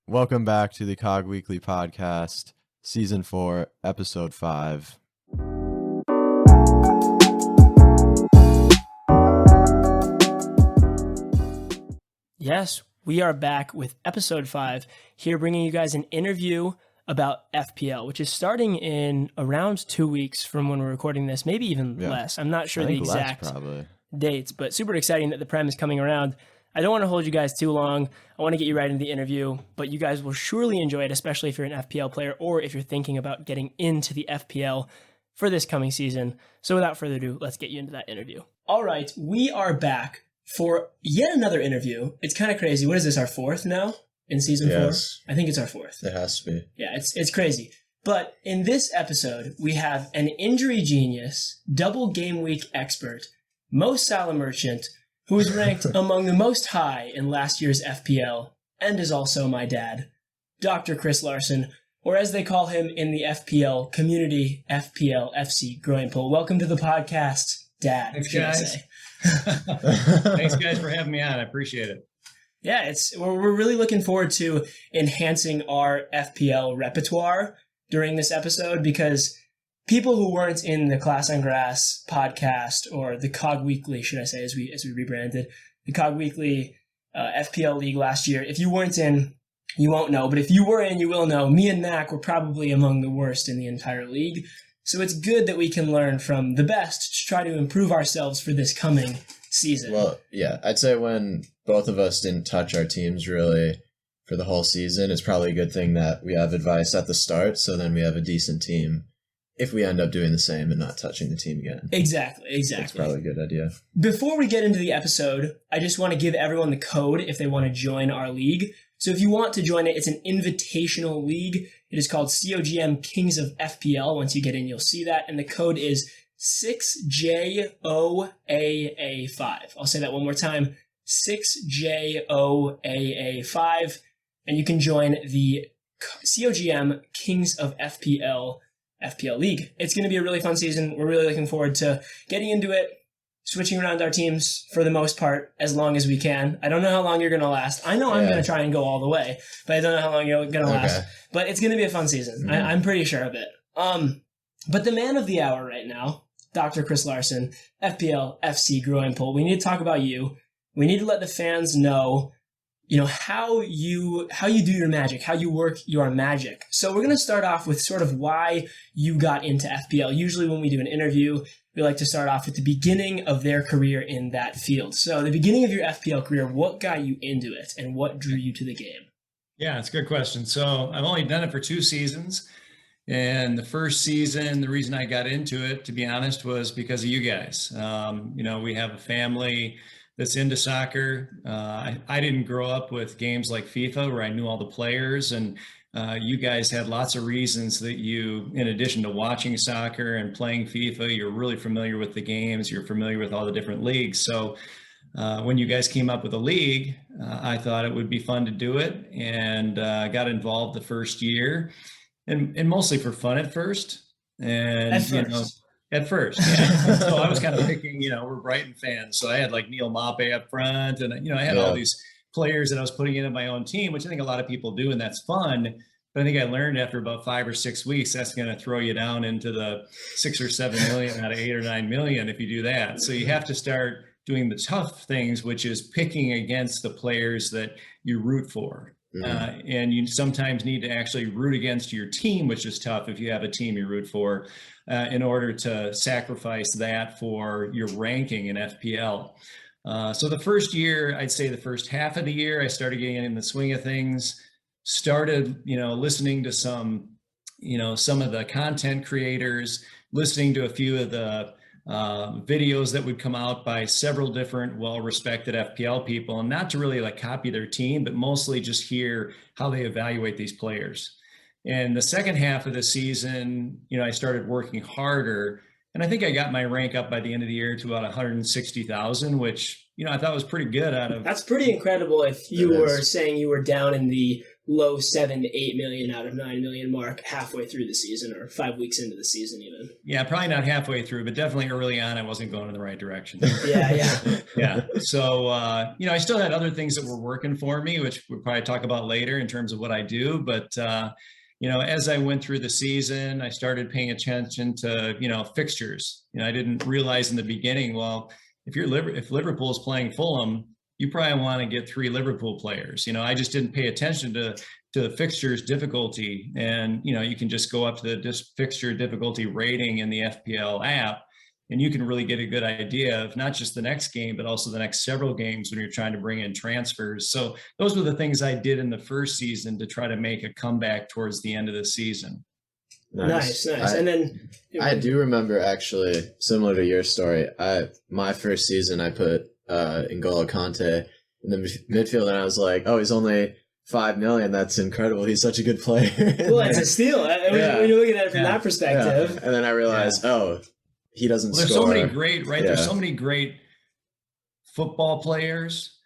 Welcome back to the COG Weekly Podcast, Season 4, Episode 5. Yes, we are back with Episode 5, here bringing you guys an interview about FPL, which is starting in around 2 weeks from when we're recording this, maybe even less. I'm not sure the exact dates, but super exciting that the Prem is coming around. I don't want to hold you guys too long. I want to get you right into the interview, but you guys will surely enjoy it, especially if you're an FPL player or if you're thinking about getting into the FPL for this coming season. So without further ado, let's get you into that interview. All right, we are back for yet another interview. It's kind of crazy. What is this, our fourth now in season 4? I think it's our fourth. It has to be. Yeah, it's crazy. But in this episode, we have an injury genius, double game week expert, Mo Salah merchant, who is ranked among the most high in last year's FPL, and is also my dad, Dr. Chris Larson, or as they call him in the FPL community, FPL FC Groinpull. Welcome to the podcast, Dad. Thanks, guys. Thanks, guys, for having me on. I appreciate it. Yeah, we're really looking forward to enhancing our FPL repertoire during this episode, because people who weren't in the Class on Grass podcast, or the COG Weekly, should I say, as we rebranded, the COG Weekly FPL League last year, if you weren't in, you won't know. But if you were in, you will know. Me and Mac were probably among the worst in the entire league. So it's good that we can learn from the best to try to improve ourselves for this coming season. Well, yeah, I'd say when both of us didn't touch our teams really for the whole season, it's probably a good thing that we have advice at the start, so then we have a decent team if we end up doing the same and not touching the team again. Exactly. That's probably a good idea. Before we get into the episode, I just want to give everyone the code if they want to join our league. So if you want to join it, it's an invitational league. It is called COGM Kings of FPL. Once you get in, you'll see that. And the code is 6JOAA5. I'll say that one more time. 6JOAA5. And you can join the COGM Kings of FPL League. It's going to be a really fun season. We're really looking forward to getting into it, switching around our teams for the most part as long as we can. I don't know how long you're going to last. I know I'm going to try and go all the way, but I don't know how long you're going to last. But it's going to be a fun season. I'm pretty sure of it. But the man of the hour right now, Dr. Chris Larson, FPL FC Groinpull. We need to talk about you. We need to let the fans know, how you do your magic, how you work your magic. So we're going to start off with sort of why you got into FPL. Usually when we do an interview, we like to start off with the beginning of their career in that field. So the beginning of your FPL career, what got you into it and what drew you to the game? Yeah, it's a good question. So I've only done it for 2 seasons. And the first season, the reason I got into it, to be honest, was because of you guys. We have a family that's into soccer. I didn't grow up with games like FIFA where I knew all the players, and you guys had lots of reasons that you, in addition to watching soccer and playing FIFA, you're really familiar with the games, you're familiar with all the different leagues. So when you guys came up with a league, I thought it would be fun to do it, and got involved the first year, and mostly for fun at first. And At first, yeah. So I was kind of thinking, we're Brighton fans. So I had like Neil Mape up front, and, I had all these players that I was putting into my own team, which I think a lot of people do, and that's fun. But I think I learned after about 5 or 6 weeks, that's going to throw you down into the 6 or 7 million out of 8 or 9 million if you do that. So you have to start doing the tough things, which is picking against the players that you root for. And you sometimes need to actually root against your team, which is tough if you have a team you root for, in order to sacrifice that for your ranking in FPL. So the first year, I'd say the first half of the year, I started getting in the swing of things, started, listening to some of the content creators, listening to a few of the videos that would come out by several different well-respected FPL people, and not to really copy their team, but mostly just hear how they evaluate these players. And the second half of the season, I started working harder, and I think I got my rank up by the end of the year to about 160,000, which, I thought was pretty good out of. That's pretty incredible if you were saying you were down in the low 7 to 8 million out of 9 million mark halfway through the season, or 5 weeks into the season even. Yeah, probably not halfway through, but definitely early on, I wasn't going in the right direction. Yeah. Yeah. So, I still had other things that were working for me, which we'll probably talk about later in terms of what I do. But, as I went through the season, I started paying attention to, fixtures. I didn't realize in the beginning, well, if Liverpool's playing Fulham, you probably want to get 3 Liverpool players. I just didn't pay attention to the fixtures difficulty. And, you can just go up to the fixture difficulty rating in the FPL app, and you can really get a good idea of not just the next game, but also the next several games when you're trying to bring in transfers. So those were the things I did in the first season to try to make a comeback towards the end of the season. Nice. And then I do remember, actually, similar to your story, my first season I put N'Golo Kante in the midfield, and I was like, oh, he's only 5 million. That's incredible. He's such a good player. Well, it's a steal. When you're looking at it from that perspective. Yeah. And then I realized, he doesn't there's score. So many great, right? Yeah. There's so many great football players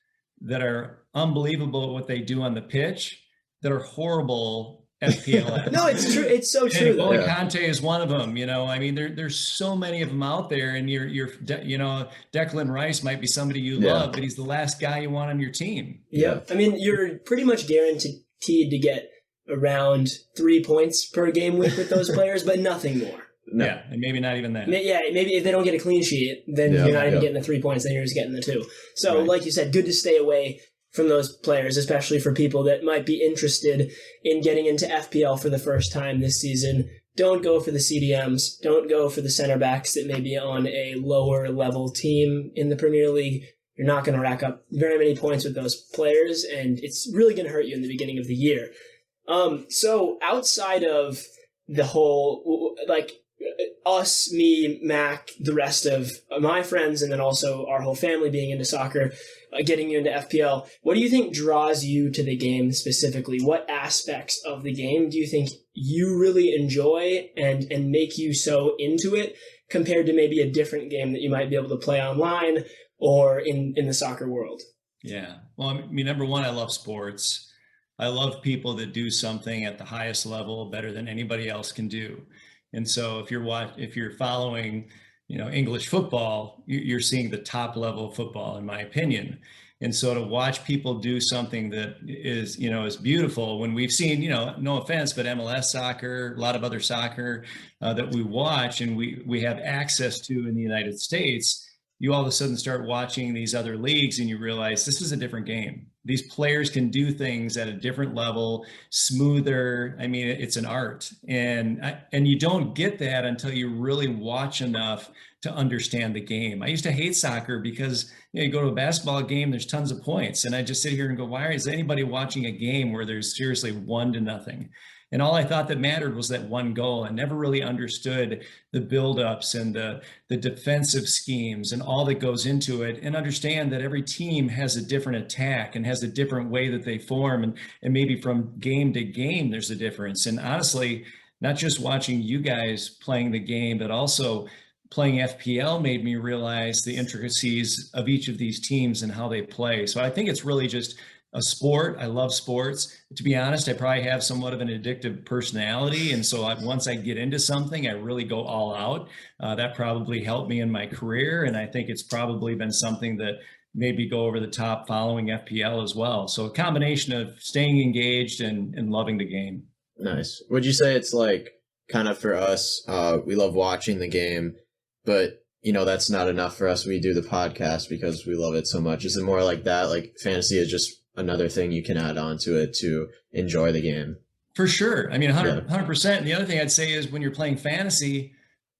that are unbelievable at what they do on the pitch that are horrible FPL. No, it's true. It's so true. N'Golo Kante is one of them. There's so many of them out there, and Declan Rice might be somebody you love, but he's the last guy you want on your team. Yeah. You're pretty much guaranteed to get around 3 points per game week with those players, but nothing more. No. Yeah, and maybe not even that. Yeah, maybe if they don't get a clean sheet, then you're not even getting the 3 points, then you're just getting the 2. So, like you said, good to stay away from those players, especially for people that might be interested in getting into FPL for the first time this season. Don't go for the CDMs. Don't go for the center backs that may be on a lower level team in the Premier League. You're not going to rack up very many points with those players, and it's really going to hurt you in the beginning of the year. So outside of the whole, us, me, Mac, the rest of my friends, and then also our whole family being into soccer, getting you into FPL, what do you think draws you to the game specifically? What aspects of the game do you think you really enjoy and make you so into it compared to maybe a different game that you might be able to play online or in the soccer world? Yeah. Well, number one, I love sports. I love people that do something at the highest level better than anybody else can do. And so if you're following, English football, you're seeing the top level of football, in my opinion. And so to watch people do something that is beautiful, when we've seen, no offense, but MLS soccer, a lot of other soccer that we watch and we have access to in the United States, you all of a sudden start watching these other leagues and you realize this is a different game. These players can do things at a different level, smoother. It's an art. And you don't get that until you really watch enough to understand the game. I used to hate soccer because you go to a basketball game, there's tons of points. And I just sit here and go, why is anybody watching a game where there's seriously 1-0? And all I thought that mattered was that one goal. I never really understood the buildups and the defensive schemes and all that goes into it, and understand that every team has a different attack and has a different way that they form. And maybe from game to game, there's a difference. And honestly, not just watching you guys playing the game, but also playing FPL made me realize the intricacies of each of these teams and how they play. So I think it's really just a sport. I love sports. To be honest, I probably have somewhat of an addictive personality. And so once I get into something, I really go all out. That probably helped me in my career. And I think it's probably been something that maybe go over the top following FPL as well. So a combination of staying engaged and loving the game. Nice. Would you say it's like kind of for us, we love watching the game, but that's not enough for us. We do the podcast because we love it so much. Is it more like that? Like fantasy is just another thing you can add on to it to enjoy the game? For sure. 100%. And the other thing I'd say is when you're playing fantasy,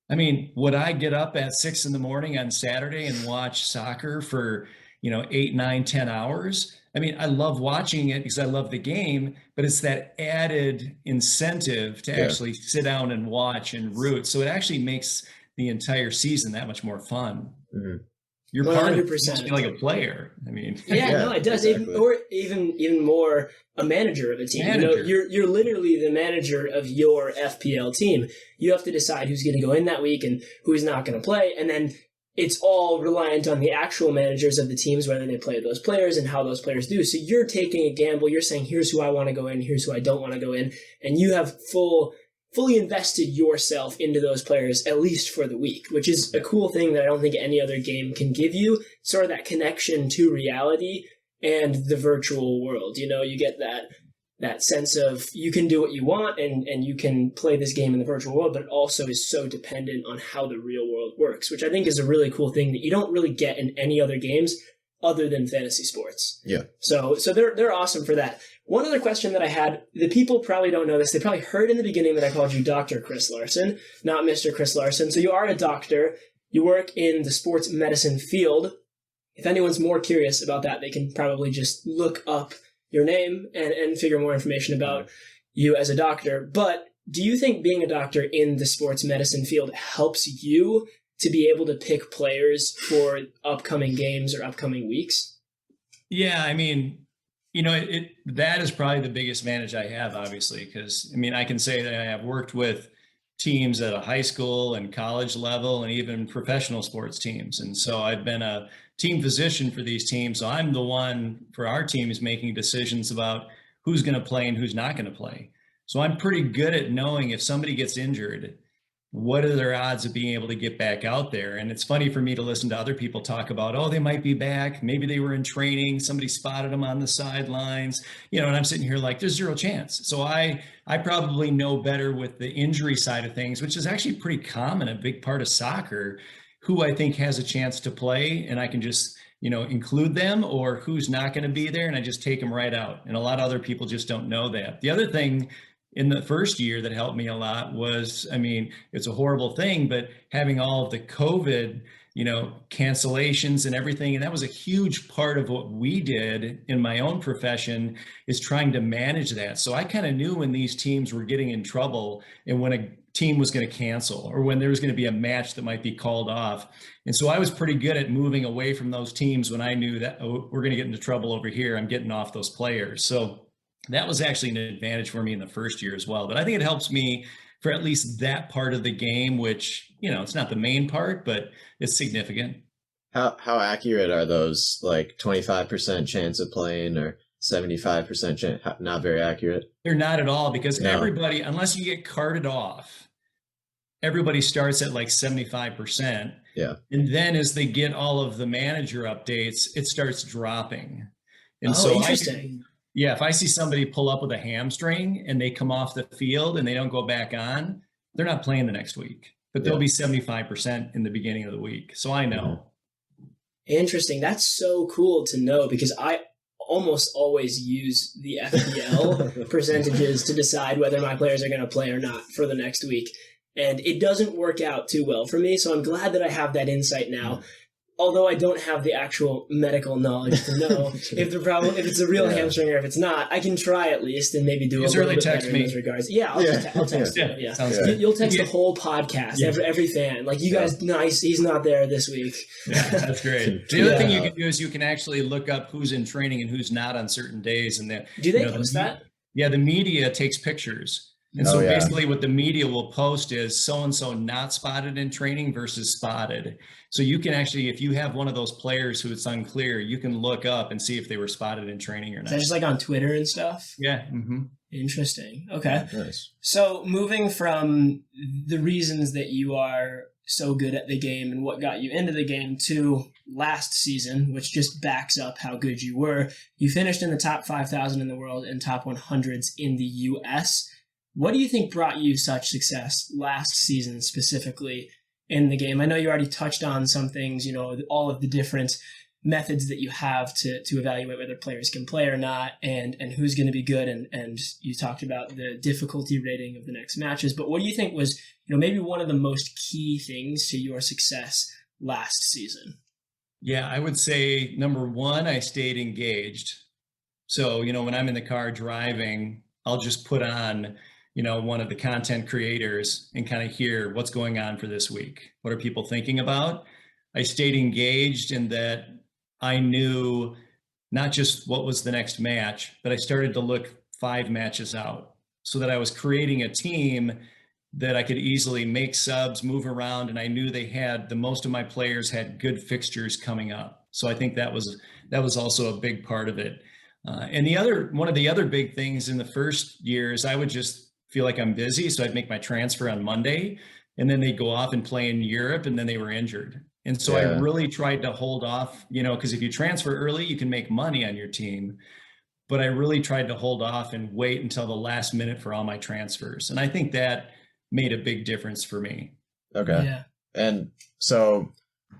would I get up at 6 a.m. on Saturday and watch soccer for, 8, 9, 10 hours? I love watching it because I love the game, but it's that added incentive to actually sit down and watch and root. So it actually makes the entire season that much more fun. Mm-hmm. You're 100%. Part of it, like a player. No, it does. Exactly. Or even more, a manager of a team. You're literally the manager of your FPL team. You have to decide who's going to go in that week and who's not going to play. And then it's all reliant on the actual managers of the teams, whether they play those players and how those players do. So you're taking a gamble. You're saying, here's who I want to go in, here's who I don't want to go in. And you have fully invested yourself into those players, at least for the week, which is a cool thing that I don't think any other game can give you. Sort of that connection to reality and the virtual world. You know, you get that sense of you can do what you want and you can play this game in the virtual world, but it also is so dependent on how the real world works, which I think is a really cool thing that you don't really get in any other games other than fantasy sports. Yeah. So they're awesome for that. One other question that I had, the people probably don't know this. They probably heard in the beginning that I called you Dr. Chris Larson, not Mr. Chris Larson. So you are a doctor. You work in the sports medicine field. If anyone's more curious about that, they can probably just look up your name and figure more information about you as a doctor. But do you think being a doctor in the sports medicine field helps you to be able to pick players for upcoming games or upcoming weeks? Yeah, I mean, you know, that is probably the biggest advantage I have, obviously, because I mean, I can say that I have worked with teams at a high school and college level and even professional sports teams. And so I've been a team physician for these teams. So I'm the one for our teams making decisions about who's going to play and who's not going to play. So I'm pretty good at knowing if somebody gets injured, what are their odds of being able to get back out there? And it's funny for me to listen to other people talk about, oh, they might be back. Maybe they were in training. Somebody spotted them on the sidelines, you know, and I'm sitting here like there's zero chance. So I probably know better with the injury side of things, which is actually pretty common, a big part of soccer, who I think has a chance to play and I can just, you know, include them, or who's not going to be there and I just take them right out. And a lot of other people just don't know that. The other thing in the first year that helped me a lot was, I mean, it's a horrible thing, but having all of the COVID, you know, cancellations and everything. And that was a huge part of what we did in my own profession, is trying to manage that. So I kind of knew when these teams were getting in trouble and when a team was going to cancel or when there was going to be a match that might be called off. And so I was pretty good at moving away from those teams when I knew that, oh, we're going to get into trouble over here. I'm getting off those players. So that was actually an advantage for me in the first year as well. But I think it helps me for at least that part of the game, which, you know, it's not the main part, but it's significant. How accurate are those, like 25% chance of playing or 75% chance? Not very accurate. They're not at all, because everybody, unless you get carted off, everybody starts at like 75%. Yeah. And then as they get all of the manager updates, it starts dropping. And Interesting. If I see somebody pull up with a hamstring and they come off the field and they don't go back on, they're not playing the next week, but they'll be 75% in the beginning of the week. So I know. Interesting. That's so cool to know, because I almost always use the FPL percentages to decide whether my players are going to play or not for the next week. And it doesn't work out too well for me. So I'm glad that I have that insight now. Although I don't have the actual medical knowledge to know if it's a real hamstring or if it's not. I can try at least and maybe do a little bit better in those regards. Yeah, I'll text you. Yeah. Sounds good. You'll text the whole podcast, every fan. Like, you guys, nice, he's not there this week. Yeah, that's great. The other thing you can do is you can actually look up who's in training and who's not on certain days. And do they post that? Yeah, the media takes pictures. And so basically what the media will post is so-and-so not spotted in training versus spotted. So you can actually, if you have one of those players who it's unclear, you can look up and see if they were spotted in training or not. Is that just like on Twitter and stuff? Yeah. Mm-hmm. Interesting. Okay. Nice. So moving from the reasons that you are so good at the game and what got you into the game to last season, which just backs up how good you were. You finished in the top 5,000 in the world and top 100s in the US. What do you think brought you such success last season specifically in the game? I know you already touched on some things, you know, all of the different methods that you have to evaluate whether players can play or not and who's going to be good. And you talked about the difficulty rating of the next matches. But what do you think was, you know, maybe one of the most key things to your success last season? Yeah, I would say number one, I stayed engaged. So, you know, when I'm in the car driving, I'll just put on, you know, one of the content creators and kind of hear what's going on for this week. What are people thinking about? I stayed engaged in that I knew not just what was the next match, but I started to look 5 matches out so that I was creating a team that I could easily make subs, move around, and I knew most of my players had good fixtures coming up. So I think that was also a big part of it. And one of the other big things in the first year is I would just feel like I'm busy, so I'd make my transfer on Monday, and then they'd go off and play in Europe, and then they were injured. And so I really tried to hold off, because if you transfer early, you can make money on your team. But I really tried to hold off and wait until the last minute for all my transfers. And I think that made a big difference for me. Okay. Yeah. And so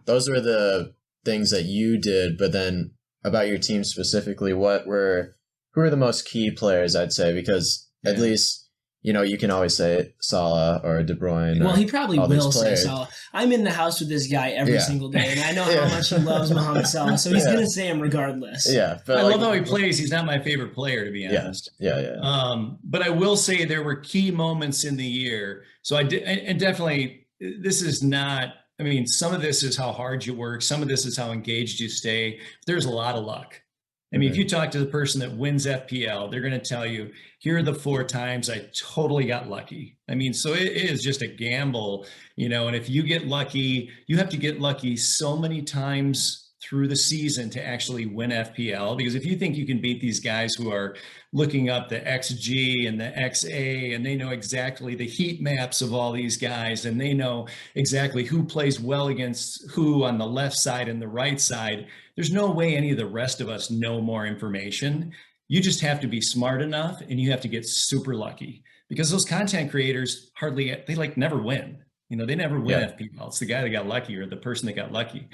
those were the things that you did, but then about your team specifically, who were the most key players, I'd say, because at least, you can always say Salah or De Bruyne. Well, he probably will say Salah. I'm in the house with this guy every single day, and I know how much he loves Mohamed Salah, so he's going to say him regardless. Yeah. But I love how he plays. He's not my favorite player, to be honest. Yeah. But I will say there were key moments in the year. So I did, and definitely, this is not, some of this is how hard you work. Some of this is how engaged you stay. There's a lot of luck. If you talk to the person that wins FPL, they're going to tell you, here are the 4 times I totally got lucky. So it is just a gamble, and if you get lucky, you have to get lucky so many times through the season to actually win FPL. Because if you think you can beat these guys who are looking up the XG and the XA, and they know exactly the heat maps of all these guys, and they know exactly who plays well against who on the left side and the right side, there's no way any of the rest of us know more information. You just have to be smart enough, and you have to get super lucky, because those content creators never win. They never win FPL. It's the guy that got lucky, or the person that got lucky.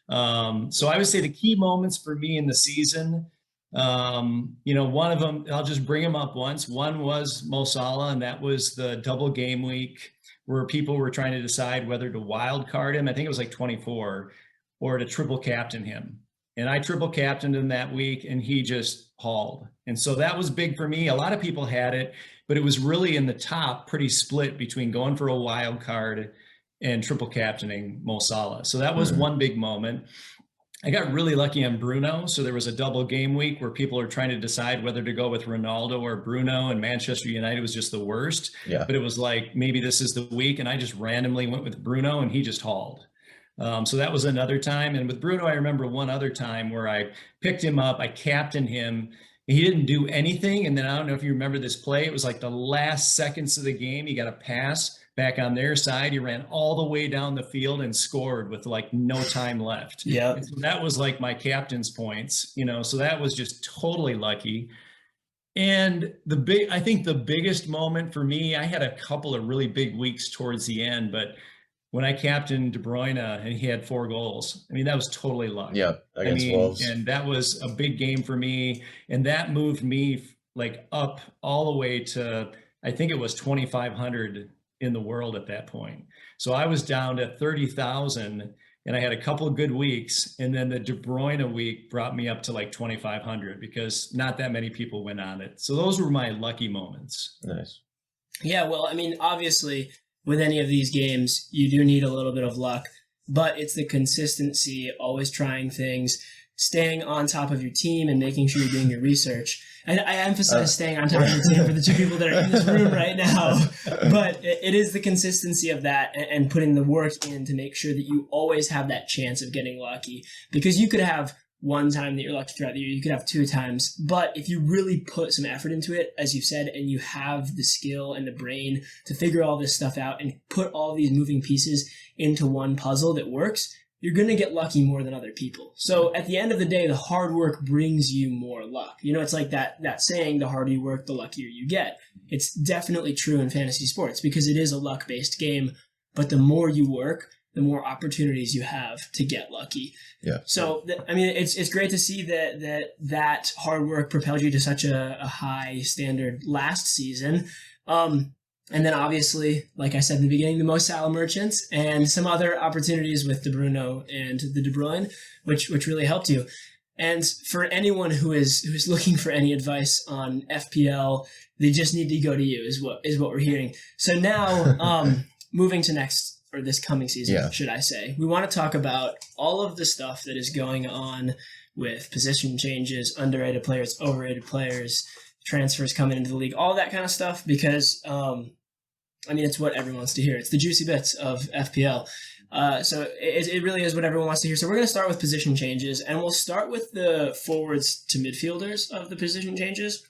So I would say the key moments for me in the season, one of them, I'll just bring them up once. One was Mo Salah, and that was the double game week where people were trying to decide whether to wild card him. I think it was like 24, or to triple captain him. And I triple captained him that week, and he just hauled. And so that was big for me. A lot of people had it, but it was really in the top, pretty split between going for a wild card and triple captaining Mo Salah. So that was one big moment. I got really lucky on Bruno. So there was a double game week where people are trying to decide whether to go with Ronaldo or Bruno, and Manchester United was just the worst. Yeah. But it was like, maybe this is the week. And I just randomly went with Bruno, and he just hauled. So that was another time. And with Bruno, I remember one other time where I picked him up, I captained him, and he didn't do anything. And then I don't know if you remember this play. It was like the last seconds of the game. He got a pass back on their side. He ran all the way down the field and scored with like no time left. Yeah. So that was like my captain's points, so that was just totally lucky. And I think the biggest moment for me, I had a couple of really big weeks towards the end, but when I captained De Bruyne and he had 4 goals, that was totally luck. Yeah, against Wolves. And that was a big game for me. And that moved me like up all the way to, I think it was 2,500 in the world at that point. So I was down to 30,000, and I had a couple of good weeks. And then the De Bruyne week brought me up to like 2,500, because not that many people went on it. So those were my lucky moments. Nice. Yeah, well, obviously, with any of these games, you do need a little bit of luck, but it's the consistency, always trying things, staying on top of your team and making sure you're doing your research. And I emphasize staying on top of your team for the 2 people that are in this room right now, but it is the consistency of that and putting the work in to make sure that you always have that chance of getting lucky, because you could have one time that you're lucky throughout the year, you could have 2 times, but if you really put some effort into it, as you've said, and you have the skill and the brain to figure all this stuff out and put all these moving pieces into one puzzle that works, you're going to get lucky more than other people. So at the end of the day, the hard work brings you more luck. It's like that saying, the harder you work, the luckier you get. It's definitely true in fantasy sports, because it is a luck-based game, but the more you work, the more opportunities you have to get lucky. Yeah. So, it's great to see that hard work propelled you to such a high standard last season. And then obviously, like I said in the beginning, the Mo Salah merchants and some other opportunities with De Bruyne and the De Bruyne, which really helped you. And for anyone who is looking for any advice on FPL, they just need to go to you, is what we're hearing. So now, moving to this coming season, should I say, we want to talk about all of the stuff that is going on with position changes, underrated players, overrated players, transfers coming into the league, all that kind of stuff, because I mean, it's what everyone wants to hear. It's the juicy bits of FPL. So it really is what everyone wants to hear. So we're going to start with position changes, and we'll start with the forwards to midfielders of the position changes.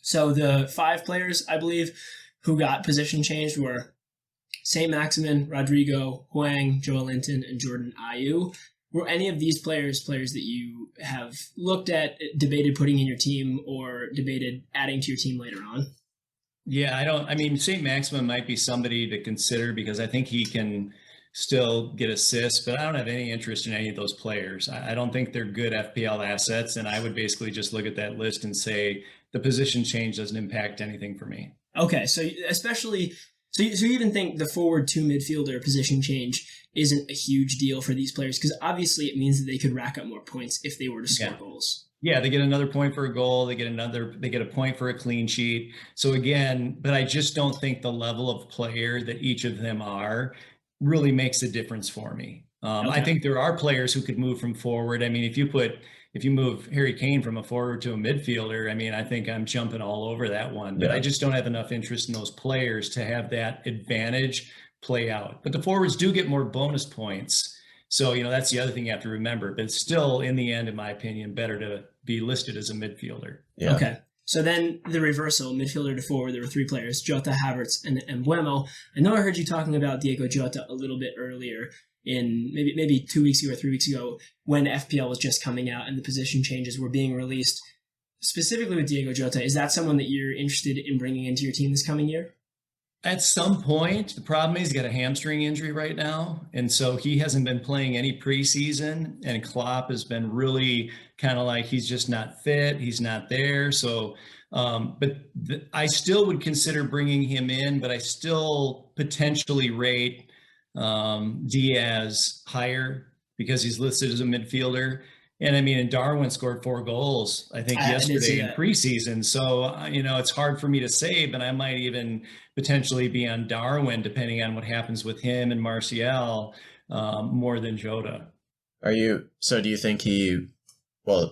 So the 5 players, I believe, who got position changed were St. Maximin, Rodrigo, Huang, Joel Linton, and Jordan Ayew. Were any of these players that you have looked at, debated putting in your team, or debated adding to your team later on? Yeah, I mean, St. Maximin might be somebody to consider because I think he can still get assists, but I don't have any interest in any of those players. I don't think they're good FPL assets, and I would basically just look at that list and say the position change doesn't impact anything for me. Okay, so especially, so you even think the forward to midfielder position change isn't a huge deal for these players, because obviously it means that they could rack up more points if they were to score goals. Yeah, they get another point for a goal. They get a point for a clean sheet. So again, but I just don't think the level of player that each of them are really makes a difference for me. I think there are players who could move from forward. I mean, if you move Harry Kane from a forward to a midfielder, I mean, I think I'm jumping all over that one. But I just don't have enough interest in those players to have that advantage play out. But the forwards do get more bonus points. So, that's the other thing you have to remember. But it's still, in the end, in my opinion, better to be listed as a midfielder. Yeah. Okay. So then the reversal, midfielder to forward, there were 3 players, Jota, Havertz, and Mbeumo. I know I heard you talking about Diego Jota a little bit earlier in maybe 2 weeks ago or 3 weeks ago when FPL was just coming out and the position changes were being released. Specifically with Diego Jota, is that someone that you're interested in bringing into your team this coming year? At some point. The problem is he's got a hamstring injury right now, and so he hasn't been playing any preseason, and Klopp has been really kind of like he's just not fit, he's not there. So I still would consider bringing him in, but I still potentially rate Diaz higher because he's listed as a midfielder. And I mean, and Darwin scored 4 goals, I think, yesterday in preseason. So, it's hard for me to say, but I might even potentially be on Darwin, depending on what happens with him and Martial, more than Jota. Do you think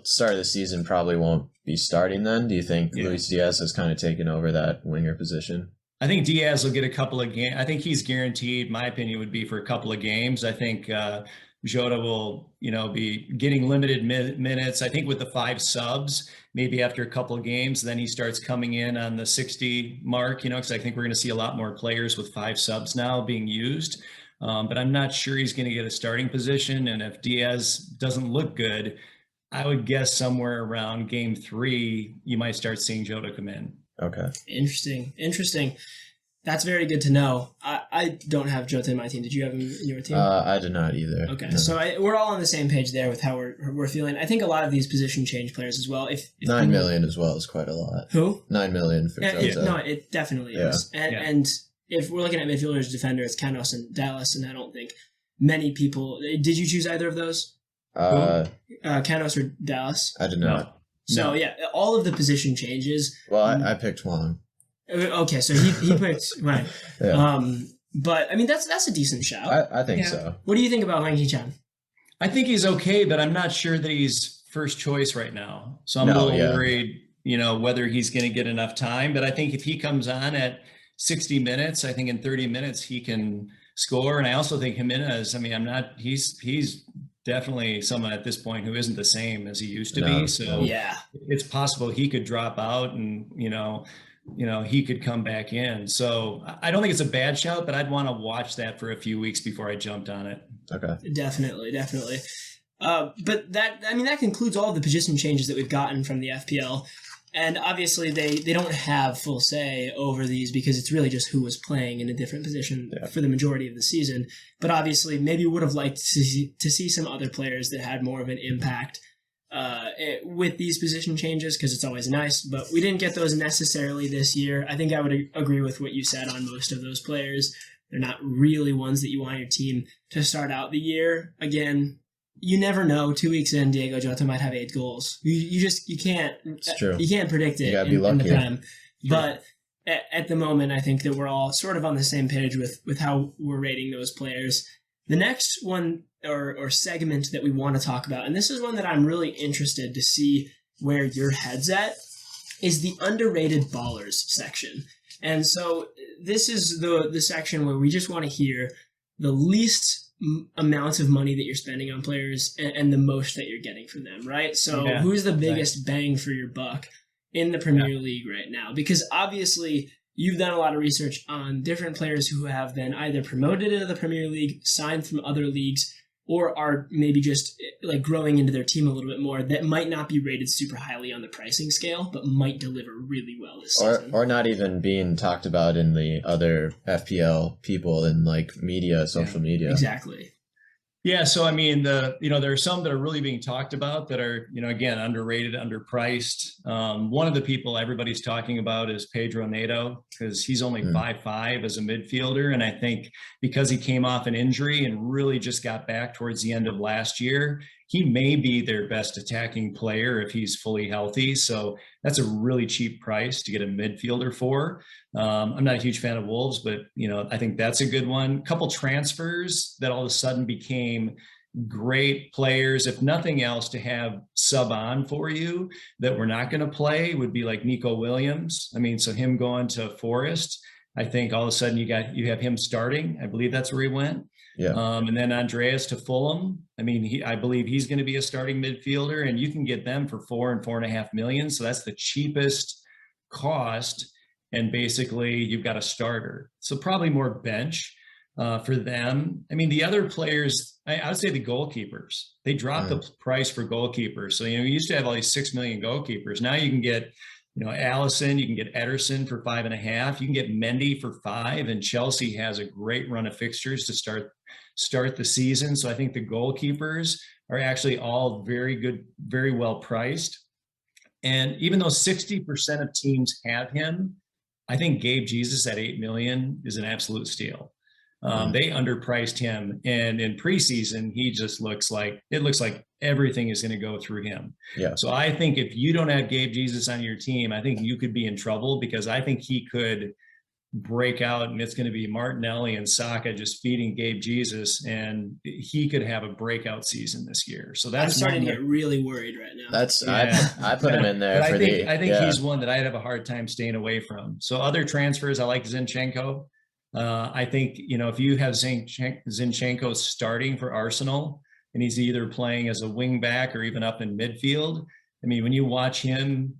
start of the season probably won't be starting then? Do you think Luis Diaz has kind of taken over that winger position? I think Diaz will get a couple of games. I think he's guaranteed, my opinion would be, for a couple of games. I think Jota will, be getting limited minutes. I think with the 5 subs, maybe after a couple of games, then he starts coming in on the 60 mark, because I think we're going to see a lot more players with 5 subs now being used. But I'm not sure he's going to get a starting position. And if Diaz doesn't look good, I would guess somewhere around game 3, you might start seeing Jota come in. Okay. Interesting. That's very good to know. I don't have Jota in my team. Did you have him in your team? I did not either. Okay, no. So we're all on the same page there with how we're feeling. I think a lot of these position change players as well. If 9 million as well is quite a lot. Who? 9 million for Jota. No, it definitely is. And if we're looking at midfielders, defender, it's Canos and Dallas, and I don't think many people. Did you choose either of those? Canos or Dallas? I did not. So all of the position changes. Well, I picked Huang. Okay, so he picked right. Yeah. But I mean that's a decent shout. I think so. What do you think about Wang Hee-chan? I think he's okay, but I'm not sure that he's first choice right now. So I'm a little worried, whether he's going to get enough time. But I think if he comes on at 60 minutes, I think in 30 minutes he can score. And I also think Jimenez. I mean, he's definitely someone at this point who isn't the same as he used to be. So it's possible he could drop out and he could come back in. So I don't think it's a bad shout, but I'd want to watch that for a few weeks before I jumped on it. Okay. Definitely. But that concludes all of the position changes that we've gotten from the FPL. And obviously they don't have full say over these because it's really just who was playing in a different position for the majority of the season. But obviously maybe would have liked to see some other players that had more of an impact with these position changes, because it's always nice, but we didn't get those necessarily this year. I think I would agree with what you said on most of those players. They're not really ones that you want your team to start out the year. Again, you never know. 2 weeks in, Diego Jota might have 8 goals. You can't. It's true. You can't predict it in the Prem. But at the moment, I think that we're all sort of on the same page with how we're rating those players. The next one or segment that we want to talk about, and this is one that I'm really interested to see where your head's at, is the underrated ballers section. And so this is the section where we just want to hear the least amount of money that you're spending on players and the most that you're getting for them, right? So who's the biggest bang for your buck in the Premier League right now? Because obviously you've done a lot of research on different players who have been either promoted into the Premier League, signed from other leagues, or are maybe just like growing into their team a little bit more that might not be rated super highly on the pricing scale, but might deliver really well this season. Or not even being talked about in the other FPL people in like media, social media. Exactly. Yeah, so I mean, there are some that are really being talked about that are, again, underrated, underpriced. One of the people everybody's talking about is Pedro Neto, because he's only 5'5" as a midfielder, and I think because he came off an injury and really just got back towards the end of last year, he may be their best attacking player if he's fully healthy. So that's a really cheap price to get a midfielder for. I'm not a huge fan of Wolves, but I think that's a good one. Couple transfers that all of a sudden became great players, if nothing else, to have sub on for you that we're not going to play would be like Nico Williams. I mean, so him going to Forest, I think all of a sudden you have him starting. I believe that's where he went. Yeah. And then Andreas to Fulham. I mean, I believe he's going to be a starting midfielder, and you can get them for $4 and $4.5 million. So that's the cheapest cost. And basically you've got a starter. So probably more bench for them. I mean, the other players, I would say the goalkeepers, they dropped the price for goalkeepers. So, you used to have all these 6 million goalkeepers. Now you can get, Allison, you can get Ederson for 5.5, you can get Mendy for 5, and Chelsea has a great run of fixtures to start the season. So I think the goalkeepers are actually all very good, very well priced. And even though 60% of teams have him, I think Gabe Jesus at 8 million is an absolute steal. They underpriced him, and in preseason, he just looks like everything is going to go through him. Yeah. So I think if you don't have Gabe Jesus on your team, I think you could be in trouble, because I think he could break out, and it's going to be Martinelli and Saka just feeding Gabe Jesus, and he could have a breakout season this year. So that's I'm starting to get really worried right now. I put him in there. But I think he's one that I'd have a hard time staying away from. So other transfers, I like Zinchenko. I think, if you have Zinchenko starting for Arsenal, and he's either playing as a wing back or even up in midfield, I mean, when you watch him,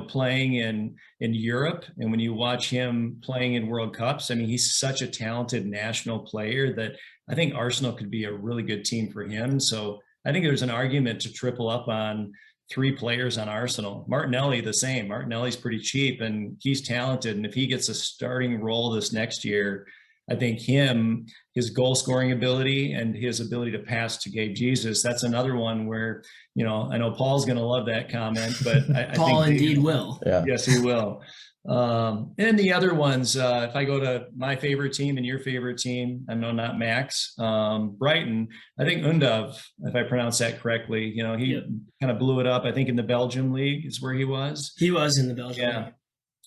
playing in Europe, and when you watch him playing in World Cups, I mean, he's such a talented national player that I think Arsenal could be a really good team for him. So I think there's an argument to triple up on 3 players on Arsenal. Martinelli, the same. Martinelli's pretty cheap, and he's talented. And if he gets a starting role this next year, I think his goal scoring ability and his ability to pass to Gabe Jesus, that's another one where, I know Paul's going to love that comment, but I Paul think indeed will. Yeah. Yes, he will. And the other ones, if I go to my favorite team and your favorite team, I know not Max, Brighton, I think Undav, if I pronounce that correctly, he kind of blew it up. I think in the Belgium league is where he was. He was in the Belgium league.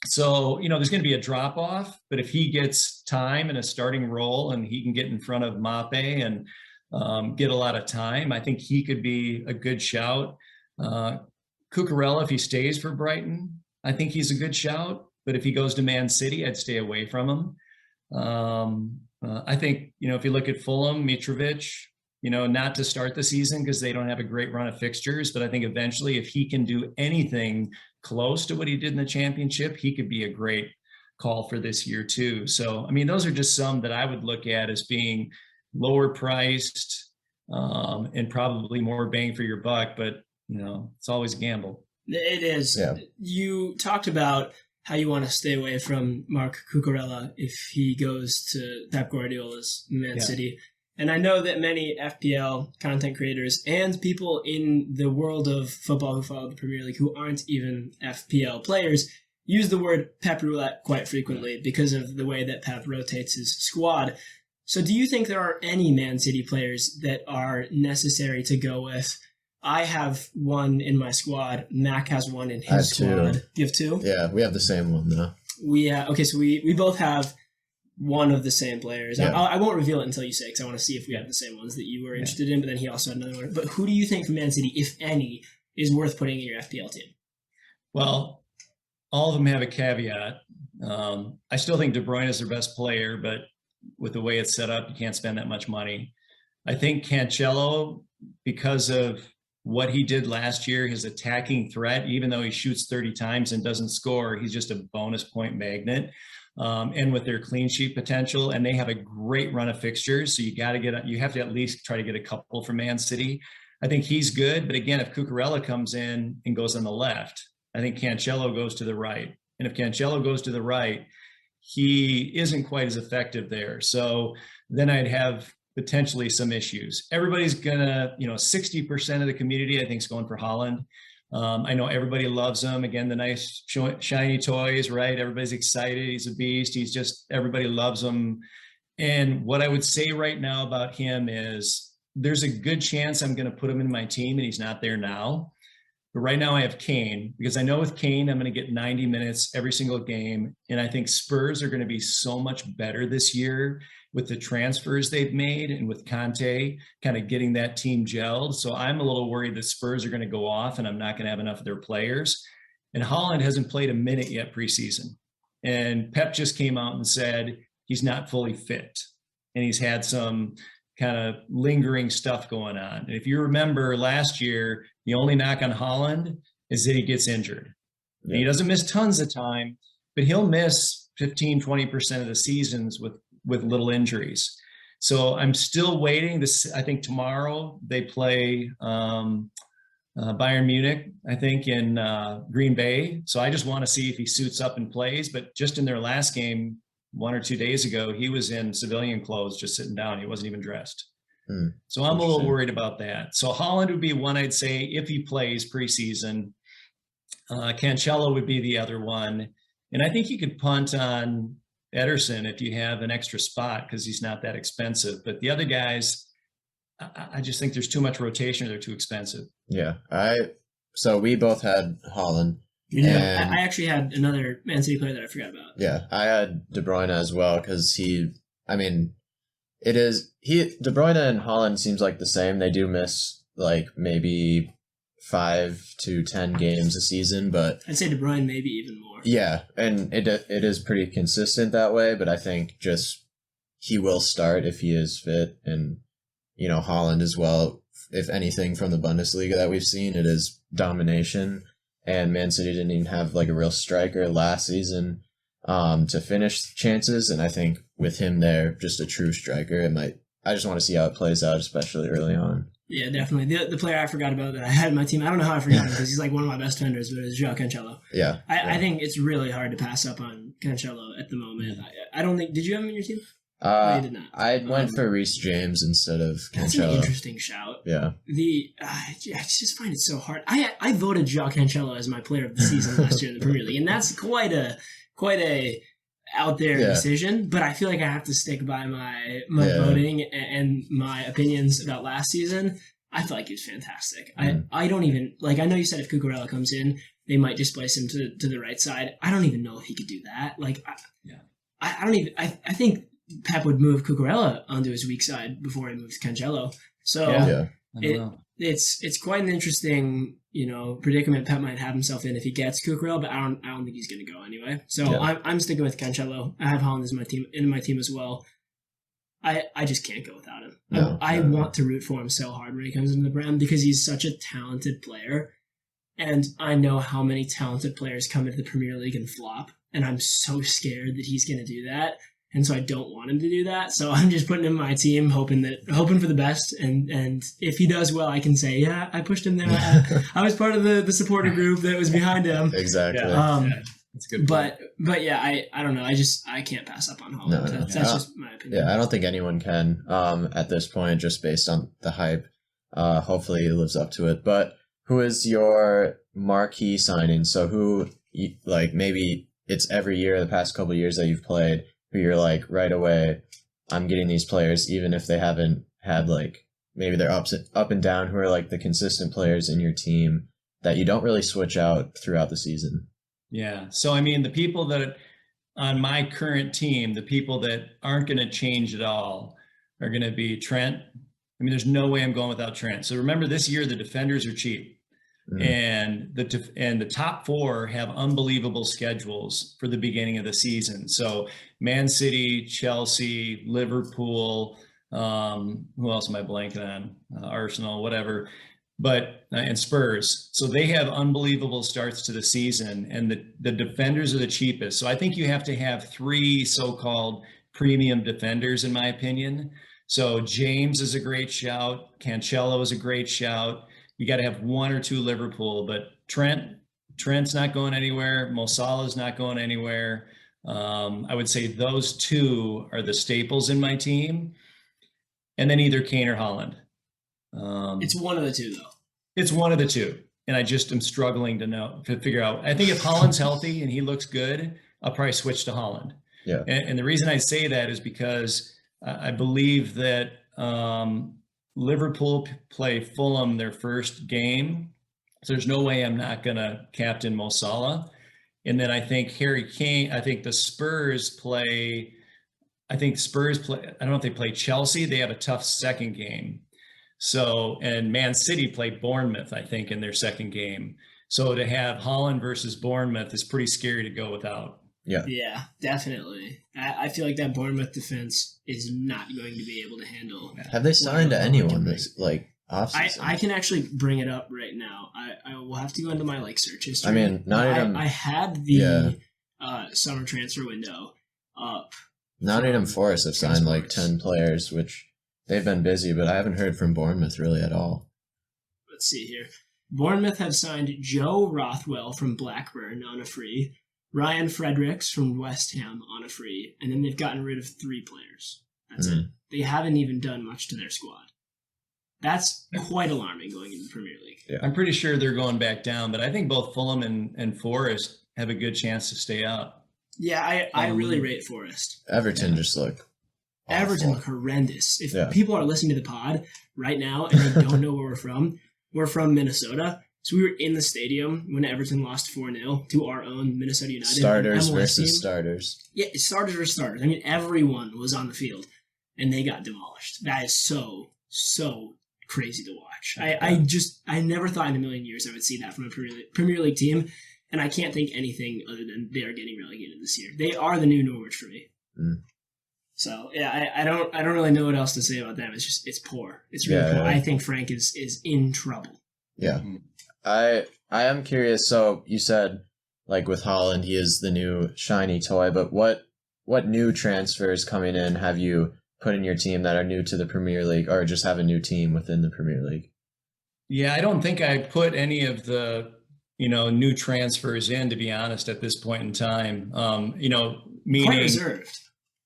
So, there's going to be a drop off, but if he gets time in a starting role and he can get in front of Mape and get a lot of time, I think he could be a good shout. Cucurella, if he stays for Brighton, I think he's a good shout, but if he goes to Man City, I'd stay away from him. I think, if you look at Fulham, Mitrovic, not to start the season because they don't have a great run of fixtures, but I think eventually if he can do anything close to what he did in the championship, he could be a great call for this year too. So, I mean, those are just some that I would look at as being lower priced and probably more bang for your buck, but it's always a gamble. It is. Yeah. You talked about how you want to stay away from Marc Cucurella if he goes to Pep Guardiola's Man City. And I know that many FPL content creators and people in the world of football who follow the Premier League who aren't even FPL players use the word Pep roulette quite frequently because of the way that Pep rotates his squad. So do you think there are any Man City players that are necessary to go with? I have one in my squad. Mac has one in his squad. Do you have 2? Yeah, we have the same one though. Okay, so we both have one of the same players. Yeah. I won't reveal it until you say, because I want to see if we have the same ones that you were interested in, but then he also had another one. But who do you think from Man City, if any, is worth putting in your FPL team? Well, all of them have a caveat. I still think De Bruyne is their best player, but with the way it's set up, you can't spend that much money. I think Cancelo, because of what he did last year, his attacking threat, even though he shoots 30 times and doesn't score, he's just a bonus point magnet. And with their clean sheet potential, and they have a great run of fixtures, so you have to at least try to get a couple from Man City. I think he's good, but again, if Cucurella comes in and goes on the left, I think Cancelo goes to the right. And if Cancelo goes to the right, he isn't quite as effective there. So then I'd have potentially some issues. Everybody's gonna, 60% of the community, I think, is going for Haaland. I know everybody loves him. Again, the nice shiny toys, right? Everybody's excited. He's a beast. Everybody loves him. And what I would say right now about him is there's a good chance I'm going to put him in my team and he's not there now. But right now I have Kane, because I know with Kane, I'm going to get 90 minutes every single game. And I think Spurs are going to be so much better this year with the transfers they've made and with Conte kind of getting that team gelled. So I'm a little worried that Spurs are going to go off and I'm not going to have enough of their players. And Haaland hasn't played a minute yet preseason. And Pep just came out and said he's not fully fit. And he's had some kind of lingering stuff going on. And if you remember last year, the only knock on Haaland is that he gets injured. Yeah. And he doesn't miss tons of time, but he'll miss 15, 20% of the seasons with little injuries. So I'm still waiting. I think tomorrow they play Bayern Munich, I think, in Green Bay. So I just want to see if he suits up and plays. But just in their last game, 1 or 2 days ago, he was in civilian clothes, just sitting down. He wasn't even dressed. So I'm a little worried about that. So Haaland would be one I'd say if he plays preseason. Cancelo would be the other one. And I think you could punt on Ederson if you have an extra spot because he's not that expensive. But the other guys, I just think there's too much rotation or they're too expensive. Yeah. So we both had Haaland. I actually had another Man City player that I forgot about. Yeah, I had De Bruyne as well because De Bruyne and Haaland seems like the same. They do miss like maybe 5 to 10 games a season, but I'd say De Bruyne maybe even more. Yeah, and it is pretty consistent that way, but I think just he will start if he is fit, and Haaland as well. If anything from the Bundesliga that we've seen, it is domination. And Man City didn't even have like a real striker last season to finish chances. And I think with him there, just a true striker, I just want to see how it plays out, especially early on. Yeah, definitely. The player I forgot about that I had in my team, I don't know how I forgot him because he's like one of my best defenders, but it's João Cancelo. Yeah. I think it's really hard to pass up on Cancelo at the moment. I don't think, did you have him in your team? You did not. I went for Reece James instead of Cancelo. That's an interesting shout. Yeah. I just find it so hard. I voted João Cancelo as my player of the season last year in the Premier League, and that's quite a out there decision. But I feel like I have to stick by my voting and my opinions about last season. I feel like he was fantastic. I don't even I know you said if Cucurella comes in, they might displace him to the right side. I don't even know if he could do that. I think Pep would move Cucurella onto his weak side before he moves Cancelo. So it's quite an interesting, predicament Pep might have himself in if he gets Cucurella, but I don't think he's going to go anyway. So I'm sticking with Cancelo. I have Haaland as my team as well. I just can't go without him. I want to root for him so hard when he comes into the Prem because he's such a talented player. And I know how many talented players come into the Premier League and flop. And I'm so scared that he's going to do that. And so I don't want him to do that. So I'm just putting him in my team, hoping for the best. And if he does well, I can say, yeah, I pushed him there. I was part of the supporter group that was behind him. Exactly. That's good. But yeah, I don't know. I can't pass up on Haaland. That's just my opinion. Yeah, I don't think anyone can at this point, just based on the hype. Hopefully he lives up to it. But who is your marquee signing? So who, maybe it's every year, the past couple of years that you've played, who you're like, right away, I'm getting these players, even if they haven't had maybe they're up and down, who are like the consistent players in your team that you don't really switch out throughout the season. Yeah. So, the people that on my current team, the people that aren't going to change at all are going to be Trent. There's no way I'm going without Trent. So remember, this year, the defenders are cheap. And the top four have unbelievable schedules for the beginning of the season. So Man City, Chelsea, Liverpool, who else am I blanking on? Arsenal, whatever, and Spurs. So they have unbelievable starts to the season, and the defenders are the cheapest. So I think you have to have three so-called premium defenders, in my opinion. So James is a great shout. Cancelo is a great shout. You got to have one or two Liverpool, but Trent's not going anywhere. Mo Salah's not going anywhere. I would say those two are the staples in my team, and then either Kane or Haaland. It's one of the two, though. It's one of the two, and I just am struggling to figure out. I think if Haaland's healthy and he looks good, I'll probably switch to Haaland. Yeah, and the reason I say that is because I believe that Liverpool play Fulham their first game, so there's no way I'm not going to captain Mo Salah. And then I think Harry Kane, I think Spurs play, I don't know if they play Chelsea. They have a tough second game. So, and Man City played Bournemouth, I think, in their second game. So to have Haaland versus Bournemouth is pretty scary to go without. Yeah, definitely. I feel like that Bournemouth defense is not going to be able to handle. Have they signed anyone this offseason? I can actually bring it up right now. I will have to go into my search history. I mean, I had the summer transfer window up. Nottingham Forest have signed 10 players, which they've been busy, but I haven't heard from Bournemouth really at all. Let's see here. Bournemouth have signed Joe Rothwell from Blackburn on a free, Ryan Fredericks from West Ham on a free, and then they've gotten rid of 3 players. That's it. They haven't even done much to their squad. That's quite alarming going into the Premier League. Yeah. I'm pretty sure they're going back down, but I think both Fulham and Forest have a good chance to stay up. Yeah, I really rate Forest. Everton just look awful. Everton look horrendous. If people are listening to the pod right now and they don't know where we're from Minnesota. So we were in the stadium when Everton lost 4-0 to our own Minnesota United. Starters versus team. Starters. Yeah, starters versus starters. I mean, everyone was on the field, and they got demolished. That is so crazy to watch. I never thought in a million years I would see that from a Premier League team, and I can't think anything other than they are getting relegated this year. They are the new Norwich for me. So yeah, I don't really know what else to say about them. It's poor. It's really poor. I think Frank is in trouble. Yeah. I am curious. So you said with Haaland, he is the new shiny toy, but what new transfers coming in have you put in your team that are new to the Premier League or just have a new team within the Premier League? Yeah, I don't think I put any of the, new transfers in, to be honest, at this point in time. Meaning quite reserved.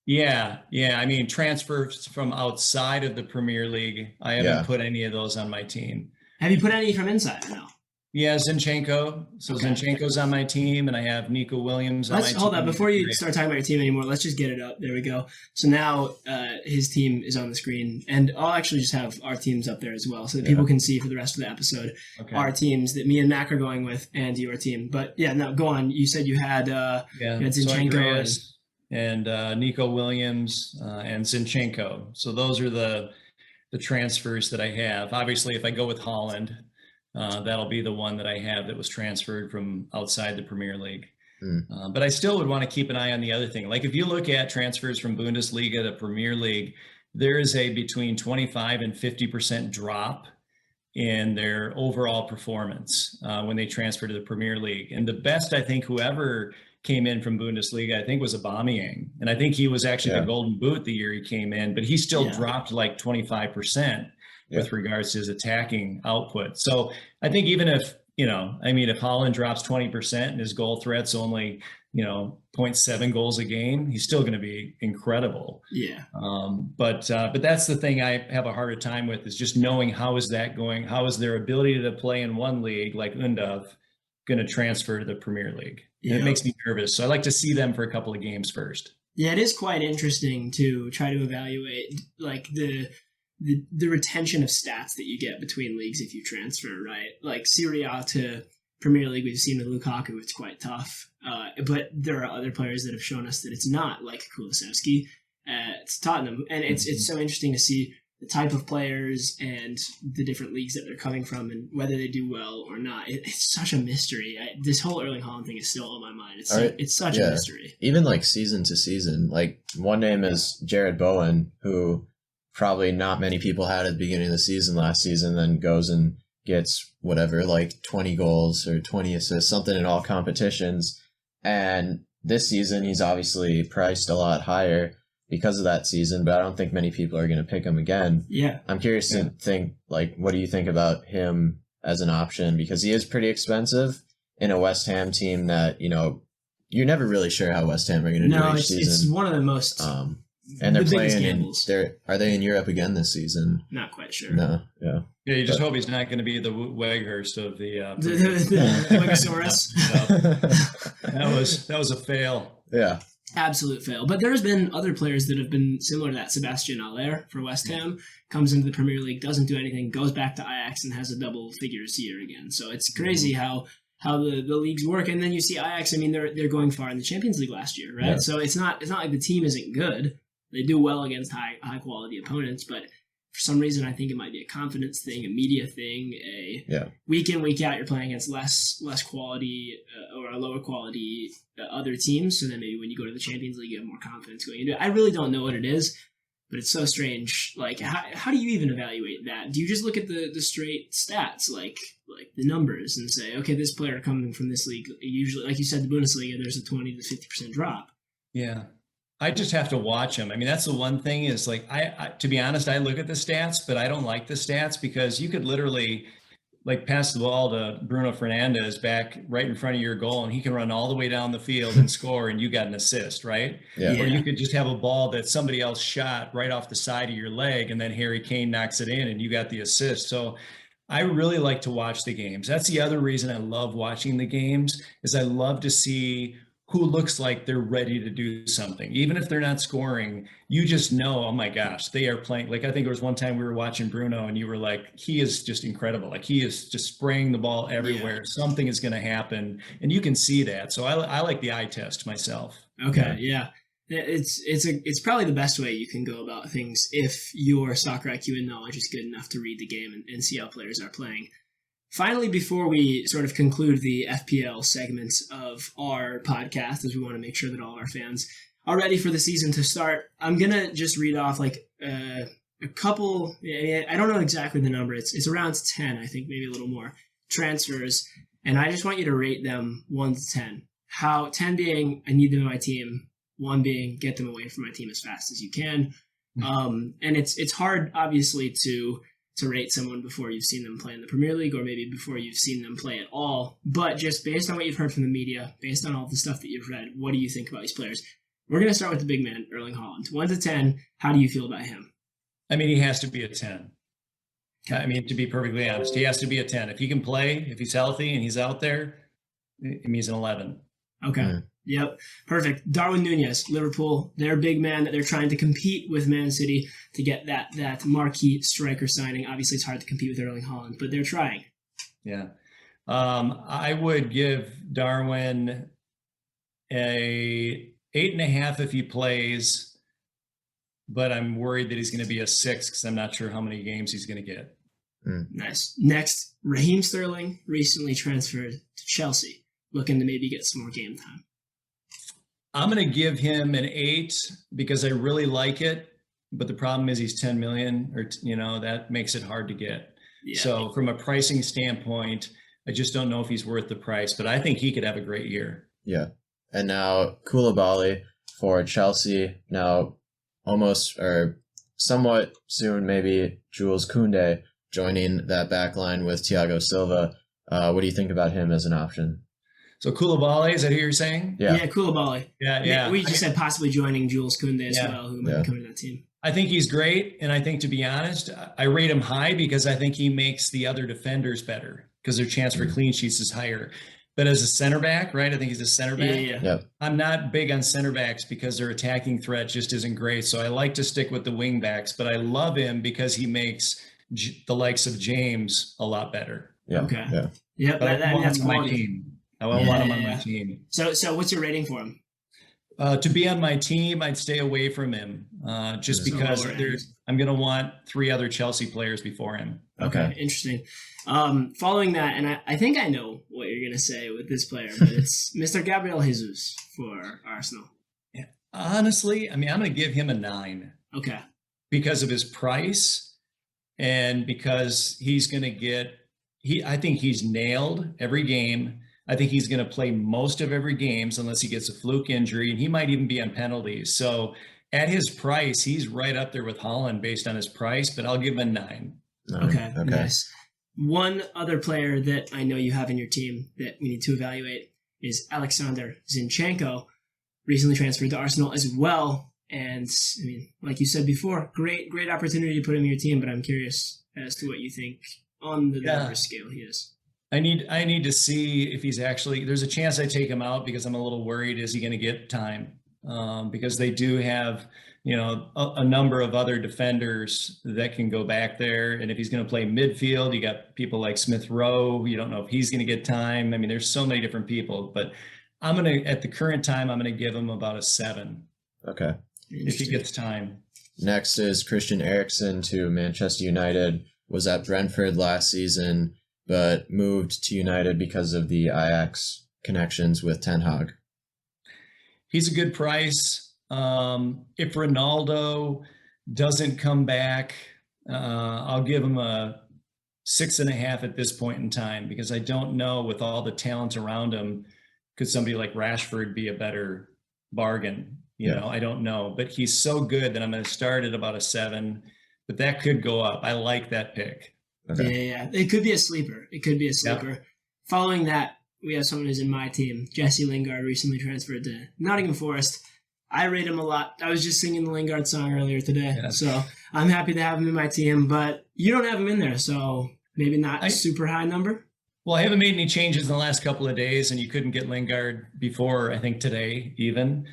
Yeah. I mean, transfers from outside of the Premier League, I haven't put any of those on my team. Have you put any from inside or no? Yeah, Zinchenko. So okay. Zinchenko's on my team, and I have Nico Williams on my team. Hold on. Before you start talking about your team anymore, let's just get it up. There we go. So now his team is on the screen, and I'll actually just have our teams up there as well so that people can see for the rest of the episode our teams that me and Mac are going with and your team. But yeah, no, go on. You said you had Zinchenko and Nico Williams and Zinchenko. So those are the transfers that I have. Obviously, if I go with Haaland, that'll be the one that I have that was transferred from outside the Premier League. But I still would want to keep an eye on the other thing. If you look at transfers from Bundesliga to Premier League, there is a between 25 and 50% drop in their overall performance when they transfer to the Premier League. And the best, I think, whoever came in from Bundesliga, I think was Aubameyang. And I think he was actually the Golden Boot the year he came in, but he still dropped 25%. With regards to his attacking output. So I think even if, if Haaland drops 20% and his goal threat's only, 0.7 goals a game, he's still going to be incredible. Yeah. But that's the thing I have a harder time with is just knowing how is that going? How is their ability to play in one league like Undav going to transfer to the Premier League? Yeah. It makes me nervous. So I like to see them for a couple of games first. Yeah, it is quite interesting to try to evaluate the retention of stats that you get between leagues if you transfer, right? Serie A to Premier League, we've seen with Lukaku, it's quite tough. But there are other players that have shown us that it's not, like Kulusevski. It's Tottenham. And it's so interesting to see the type of players and the different leagues that they're coming from and whether they do well or not. It's such a mystery. This whole Erling Haaland thing is still on my mind. It's such a mystery. Even like season to season, like one name is Jared Bowen, who probably not many people had at the beginning of the season last season, then goes and gets whatever, like 20 goals or 20 assists, something in all competitions. And this season, he's obviously priced a lot higher because of that season, but I don't think many people are going to pick him again. Yeah. I'm curious to think, like, what do you think about him as an option? Because he is pretty expensive in a West Ham team that, you're never really sure how West Ham are going to do each season. It's one of the most and they're playing gambles. Are they in Europe again this season? Not quite sure. No, yeah. Yeah, you just hope he's not going to be the Weghorst of the Wegosaurus. That was a fail. Yeah. Absolute fail. But there's been other players that have been similar to that. Sebastian Aller for West Ham comes into the Premier League, doesn't do anything, goes back to Ajax and has a double figures year again. So it's crazy how the leagues work. And then you see Ajax, I mean, they're going far in the Champions League last year, right? Yeah. So it's not like the team isn't good. They do well against high quality opponents, but for some reason I think it might be a confidence thing, a media thing, week in, week out you're playing against less quality or a lower quality other teams. So then maybe when you go to the Champions League, you have more confidence going into it. I really don't know what it is, but it's so strange. Like, how do you even evaluate that? Do you just look at the straight stats, like the numbers, and say, okay, this player coming from this league, usually, like you said, the Bundesliga, there's a 20 to 50% drop. Yeah. I just have to watch him. I mean, that's the one thing is like, I to be honest, I look at the stats, but I don't like the stats because you could literally like pass the ball to Bruno Fernandes back right in front of your goal and he can run all the way down the field and score and you got an assist, right? Yeah. Or you could just have a ball that somebody else shot right off the side of your leg and then Harry Kane knocks it in and you got the assist. So I really like to watch the games. That's the other reason I love watching the games is I love to see who looks like they're ready to do something. Even if they're not scoring, you just know, oh my gosh, they are playing. Like, I think there was one time we were watching Bruno and you were like, he is just incredible. Like, he is just spraying the ball everywhere. Yeah. Something is going to happen. And you can see that. So I like the eye test myself. Okay. Yeah. It's probably the best way you can go about things if your soccer IQ and knowledge is good enough to read the game and see how players are playing. Finally, before we sort of conclude the FPL segments of our podcast, as we want to make sure that all our fans are ready for the season to start, I'm going to just read off like a couple, I don't know exactly the number, it's around 10, I think, maybe a little more, transfers, and I just want you to rate them 1 to 10. 10 being, I need them in my team, 1 being, get them away from my team as fast as you can. And it's hard, obviously, to rate someone before you've seen them play in the Premier League or maybe before you've seen them play at all. But just based on what you've heard from the media, based on all the stuff that you've read, what do you think about these players? We're going to start with the big man, Erling Haaland. 1 to 10, how do you feel about him? I mean, he has to be a 10. I mean, to be perfectly honest, he has to be a 10. If he can play, if he's healthy and he's out there, he's an 11. Okay. Mm. Yep. Perfect. Darwin Núñez, Liverpool, their big man that they're trying to compete with Man City to get that marquee striker signing. Obviously, it's hard to compete with Erling Haaland, but they're trying. Yeah. I would give Darwin a 8.5 if he plays, but I'm worried that he's going to be a 6 because I'm not sure how many games he's going to get. Mm. Nice. Next, Raheem Sterling, recently transferred to Chelsea, looking to maybe get some more game time. I'm going to give him an 8 because I really like it. But the problem is he's 10 million or, that makes it hard to get. Yeah. So from a pricing standpoint, I just don't know if he's worth the price, but I think he could have a great year. Yeah. And now Koulibaly for Chelsea. Now almost or somewhat soon, maybe Jules Koundé joining that back line with Thiago Silva. What do you think about him as an option? So Koulibaly, is that who you're saying? Yeah, Koulibaly. Yeah. We just said possibly joining Jules Koundé as well, who might be coming to that team. I think he's great, and I think, to be honest, I rate him high because I think he makes the other defenders better because their chance for clean sheets is higher. But as a center back, right, I think he's a center back. Yeah. I'm not big on center backs because their attacking threat just isn't great, so I like to stick with the wing backs, but I love him because he makes the likes of James a lot better. Yeah. Okay. Yeah. That's my team. I want him on my team. So what's your rating for him? To be on my team, I'd stay away from him just So because lower end. I'm going to want 3 other Chelsea players before him. Okay, interesting. Following that, and I think I know what you're going to say with this player, but it's Mr. Gabriel Jesus for Arsenal. Yeah. Honestly, I mean, I'm going to give him a 9. Okay. Because of his price and because he's going to get, I think he's nailed every game. I think he's going to play most of every games unless he gets a fluke injury, and he might even be on penalties. So at his price, he's right up there with Haaland based on his price, but I'll give him a 9. Okay, nice. One other player that I know you have in your team that we need to evaluate is Alexander Zinchenko, recently transferred to Arsenal as well. And I mean, like you said before, great opportunity to put him in your team, but I'm curious as to what you think on the numbers scale he is. I need to see if he's actually, there's a chance I take him out because I'm a little worried, is he going to get time? Because they do have, a number of other defenders that can go back there. And if he's going to play midfield, you got people like Smith Rowe. You don't know if he's going to get time. I mean, there's so many different people, but at the current time, I'm going to give him about a 7. Okay. If he gets time. Next is Christian Eriksen to Manchester United. Was at Brentford last season, but moved to United because of the Ajax connections with Ten Hag. He's a good price. If Ronaldo doesn't come back, I'll give him a 6.5 at this point in time, because I don't know, with all the talent around him, could somebody like Rashford be a better bargain? I don't know, but he's so good that I'm going to start at about a 7, but that could go up. I like that pick. Okay. Yeah. It could be a sleeper. Yep. Following that, we have someone who's in my team. Jesse Lingard recently transferred to Nottingham Forest. I rate him a lot. I was just singing the Lingard song earlier today, so I'm happy to have him in my team, but you don't have him in there, so maybe not a super high number. Well, I haven't made any changes in the last couple of days, and you couldn't get Lingard before, I think, today even.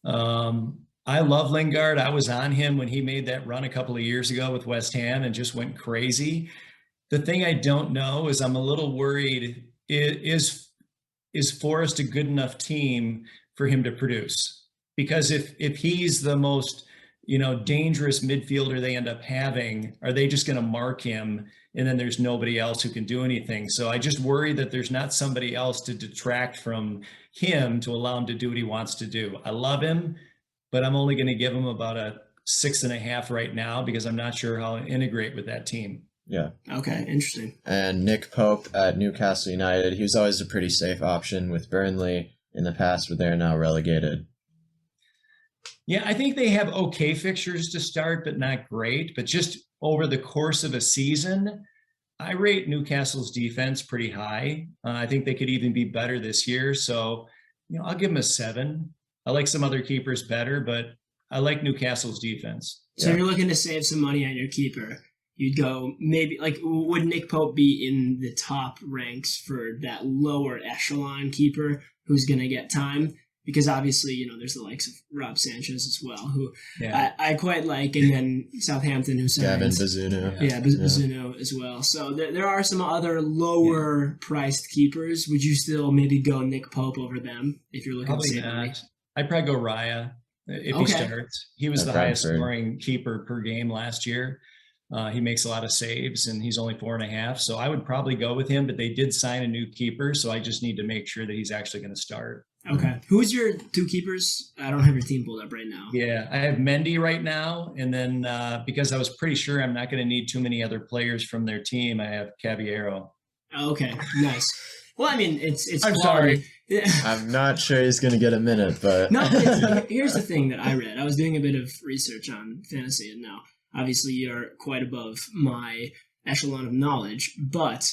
I love Lingard. I was on him when he made that run a couple of years ago with West Ham and just went crazy. The thing I don't know is I'm a little worried, is Forrest a good enough team for him to produce? Because if he's the most, dangerous midfielder they end up having, are they just going to mark him and then there's nobody else who can do anything? So I just worry that there's not somebody else to detract from him to allow him to do what he wants to do. I love him, but I'm only going to give him about a 6.5 right now because I'm not sure how to integrate with that team. Yeah. Okay, interesting. And Nick Pope at Newcastle United. He was always a pretty safe option with Burnley in the past, but they're now relegated. Yeah, I think they have okay fixtures to start, but not great. But just over the course of a season, I rate Newcastle's defense pretty high. I think they could even be better this year. So, I'll give them a 7. I like some other keepers better, but I like Newcastle's defense. So you're looking to save some money on your keeper. You'd go maybe, would Nick Pope be in the top ranks for that lower echelon keeper who's going to get time? Because obviously, there's the likes of Rob Sanchez as well, who I quite like, and then Southampton, who signed Gavin Bazunu. Yeah, Bazunu as well. So there are some other lower-priced keepers. Would you still maybe go Nick Pope over them if you're looking Probably to save not. money? I'd probably go Raya if he starts. He was the highest scoring keeper per game last year. He makes a lot of saves, and he's only 4.5. So I would probably go with him, but they did sign a new keeper, so I just need to make sure that he's actually going to start. Okay. Who's your 2 keepers? I don't have your team pulled up right now. Yeah, I have Mendy right now, and then because I was pretty sure I'm not going to need too many other players from their team, I have Caballero. Okay, nice. Well, I mean, it's I'm quality. sorry. I'm not sure he's going to get a minute, but... No, here's the thing that I read. I was doing a bit of research on fantasy, and now, obviously, you're quite above my echelon of knowledge, but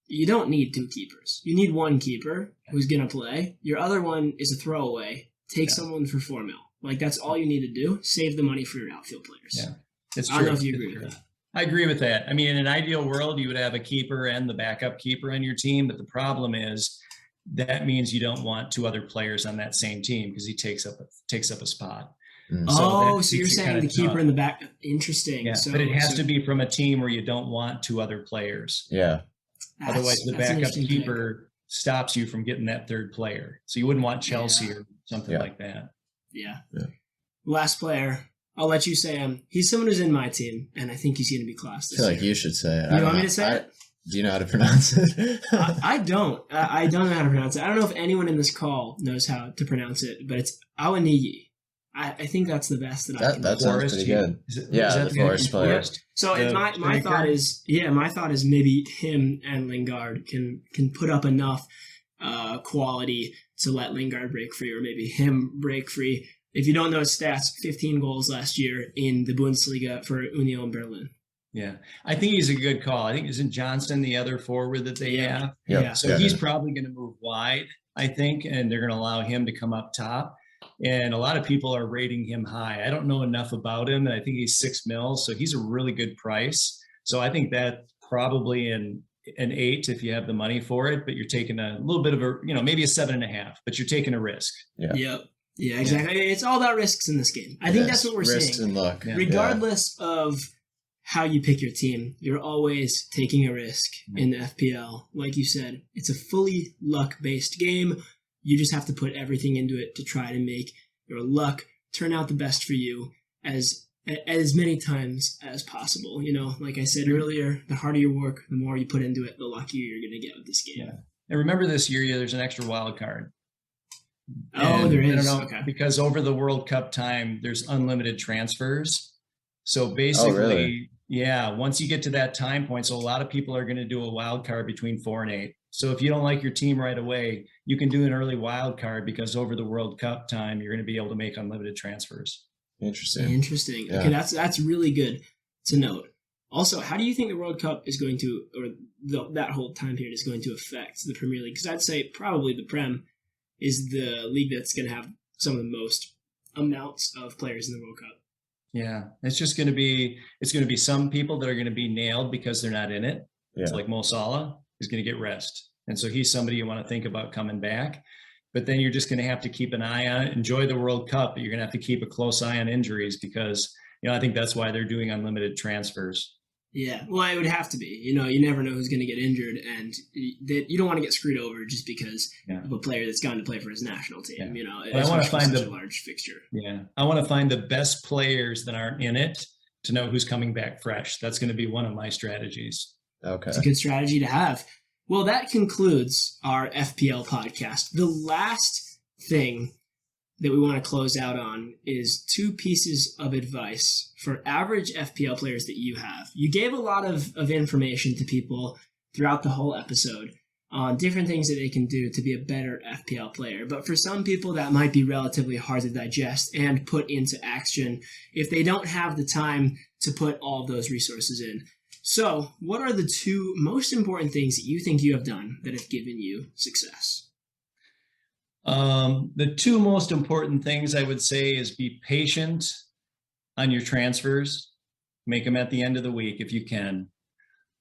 you don't need 2 keepers. You need 1 keeper who's going to play. Your other one is a throwaway. Take someone for $4 million. That's all you need to do. Save the money for your outfield players. Yeah, it's true. I don't know if you agree with that. I agree with that. I mean, in an ideal world, you would have a keeper and the backup keeper on your team, but the problem is that means you don't want 2 other players on that same team because he takes up a spot. So you're saying the keeper in the back. Interesting. Yeah, So, but it has to be from a team where you don't want 2 other players. Yeah. Otherwise, the backup keeper stops you from getting that 3rd player. So you wouldn't want Chelsea or something like that. Yeah. Last player I'll let you say him. He's someone who's in my team, and I think he's going to be class I this feel year. like you should say it. You want me to say it? Do you know how to pronounce it? I don't. I don't know how to pronounce it. I don't know if anyone in this call knows how to pronounce it, but it's Awanigi. I think that's the best that I can do. That sounds pretty good. The Forest player. Yep. So my thought is maybe him and Lingard can put up enough quality to let Lingard break free, or maybe him break free. If you don't know his stats, 15 goals last year in the Bundesliga for Union Berlin. Yeah, I think he's a good call. I think isn't Johnson the other forward that they have? Yeah. So he's probably going to move wide, I think, and they're going to allow him to come up top. And a lot of people are rating him high. I don't know enough about him, and I think he's $6 million, so he's a really good price. So I think that probably an 8 if you have the money for it, but you're taking a little bit of a, maybe a 7.5, but you're taking a risk. Yeah. Yep. Yeah, exactly. Yeah. It's all about risks in this game. I think that's what we're seeing. Risks and luck. Yeah. Regardless of how you pick your team, you're always taking a risk in the FPL. Like you said, it's a fully luck-based game. You just have to put everything into it to try to make your luck turn out the best for you as many times as possible. Like I said earlier, the harder you work, the more you put into it, the luckier you're going to get with this game. Yeah. And remember this year, there's an extra wild card. There is. I don't know, because over the World Cup time, there's unlimited transfers. So basically, once you get to that time point, so a lot of people are going to do a wild card between 4 and 8. So if you don't like your team right away, you can do an early wild card, because over the World Cup time, you're going to be able to make unlimited transfers. Interesting. Yeah. Okay, that's really good to note. Also, how do you think the World Cup is going to, or that whole time period is going to affect the Premier League? Because I'd say probably the Prem is the league that's going to have some of the most amounts of players in the World Cup. Yeah, it's going to be some people that are going to be nailed because they're not in it. Yeah. It's like Mo Salah is going to get rest. And so he's somebody you want to think about coming back. But then you're just going to have to keep an eye on it. Enjoy the World Cup, but you're going to have to keep a close eye on injuries, because, I think that's why they're doing unlimited transfers. Yeah, well, it would have to be. You never know who's going to get injured, and you don't want to get screwed over just because of a player that's gone to play for his national team. I want to find a large fixture. Yeah, I want to find the best players that aren't in it to know who's coming back fresh. That's going to be one of my strategies. Okay, it's a good strategy to have. Well, that concludes our FPL podcast. The last thing that we want to close out on is 2 pieces of advice for average FPL players that you have. You gave a lot of information to people throughout the whole episode on different things that they can do to be a better FPL player. But for some people, that might be relatively hard to digest and put into action if they don't have the time to put all of those resources in. So, what are the 2 most important things that you think you have done that have given you success? The 2 most important things I would say is be patient on your transfers. Make them at the end of the week if you can.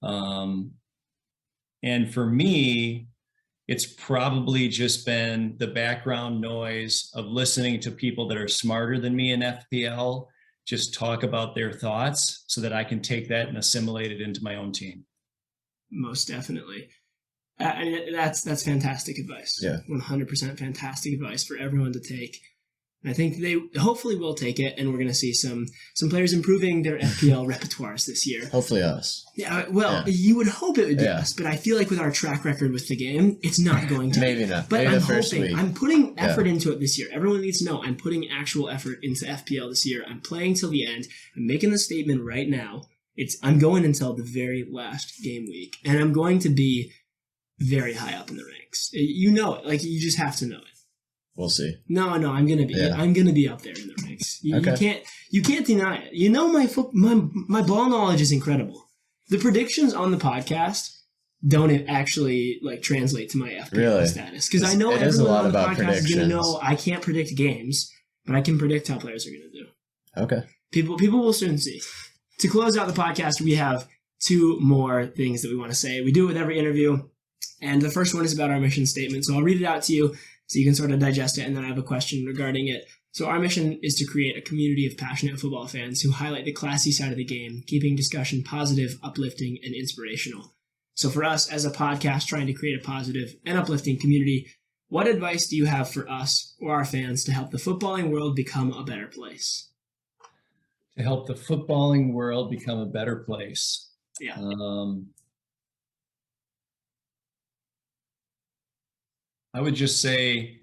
And for me, it's probably just been the background noise of listening to people that are smarter than me in FPL just talk about their thoughts, so that I can take that and assimilate it into my own team. Most definitely. And that's fantastic advice. Yeah. 100% fantastic advice for everyone to take. And I think they hopefully will take it, and we're going to see some players improving their FPL repertoires this year. Hopefully us. Yeah, well, you would hope it would be us, but I feel like with our track record with the game, it's not going to. Maybe not. But Maybe I'm the first hoping. week. I'm putting effort into it this year. Everyone needs to know I'm putting actual effort into FPL this year. I'm playing till the end. I'm making the statement right now. I'm going until the very last game week, and I'm going to be very high up in the ranks. You know it. Like, you just have to know it. We'll see. No, I'm gonna be. Yeah. I'm gonna be up there in the ranks. You can't deny it. My ball knowledge is incredible. The predictions on the podcast don't actually translate to my FPL status, because I know everyone on the podcast is gonna know I can't predict games, but I can predict how players are gonna do. Okay. People will soon see. To close out the podcast, we have 2 more things that we want to say. We do it with every interview, and the first one is about our mission statement. So I'll read it out to you, so you can sort of digest it, and then I have a question regarding it. So our mission is to create a community of passionate football fans who highlight the classy side of the game, keeping discussion positive, uplifting, and inspirational. So for us, as a podcast trying to create a positive and uplifting community, what advice do you have for us or our fans to help the footballing world become a better place? to help the footballing world become a better place. Yeah. I would just say,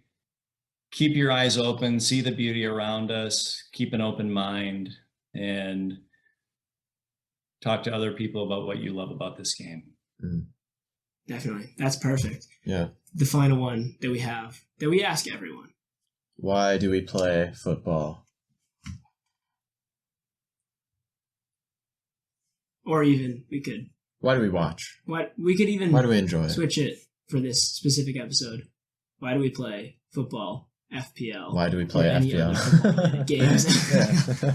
keep your eyes open, see the beauty around us, keep an open mind, and talk to other people about what you love about this game. Definitely. That's perfect. Yeah. The final one that we have, that we ask everyone. Why do we play football? Or even Why do we watch? why do we enjoy it? switch it for this specific episode. Why do we play football, FPL? Why do we play or any FPL? other football games?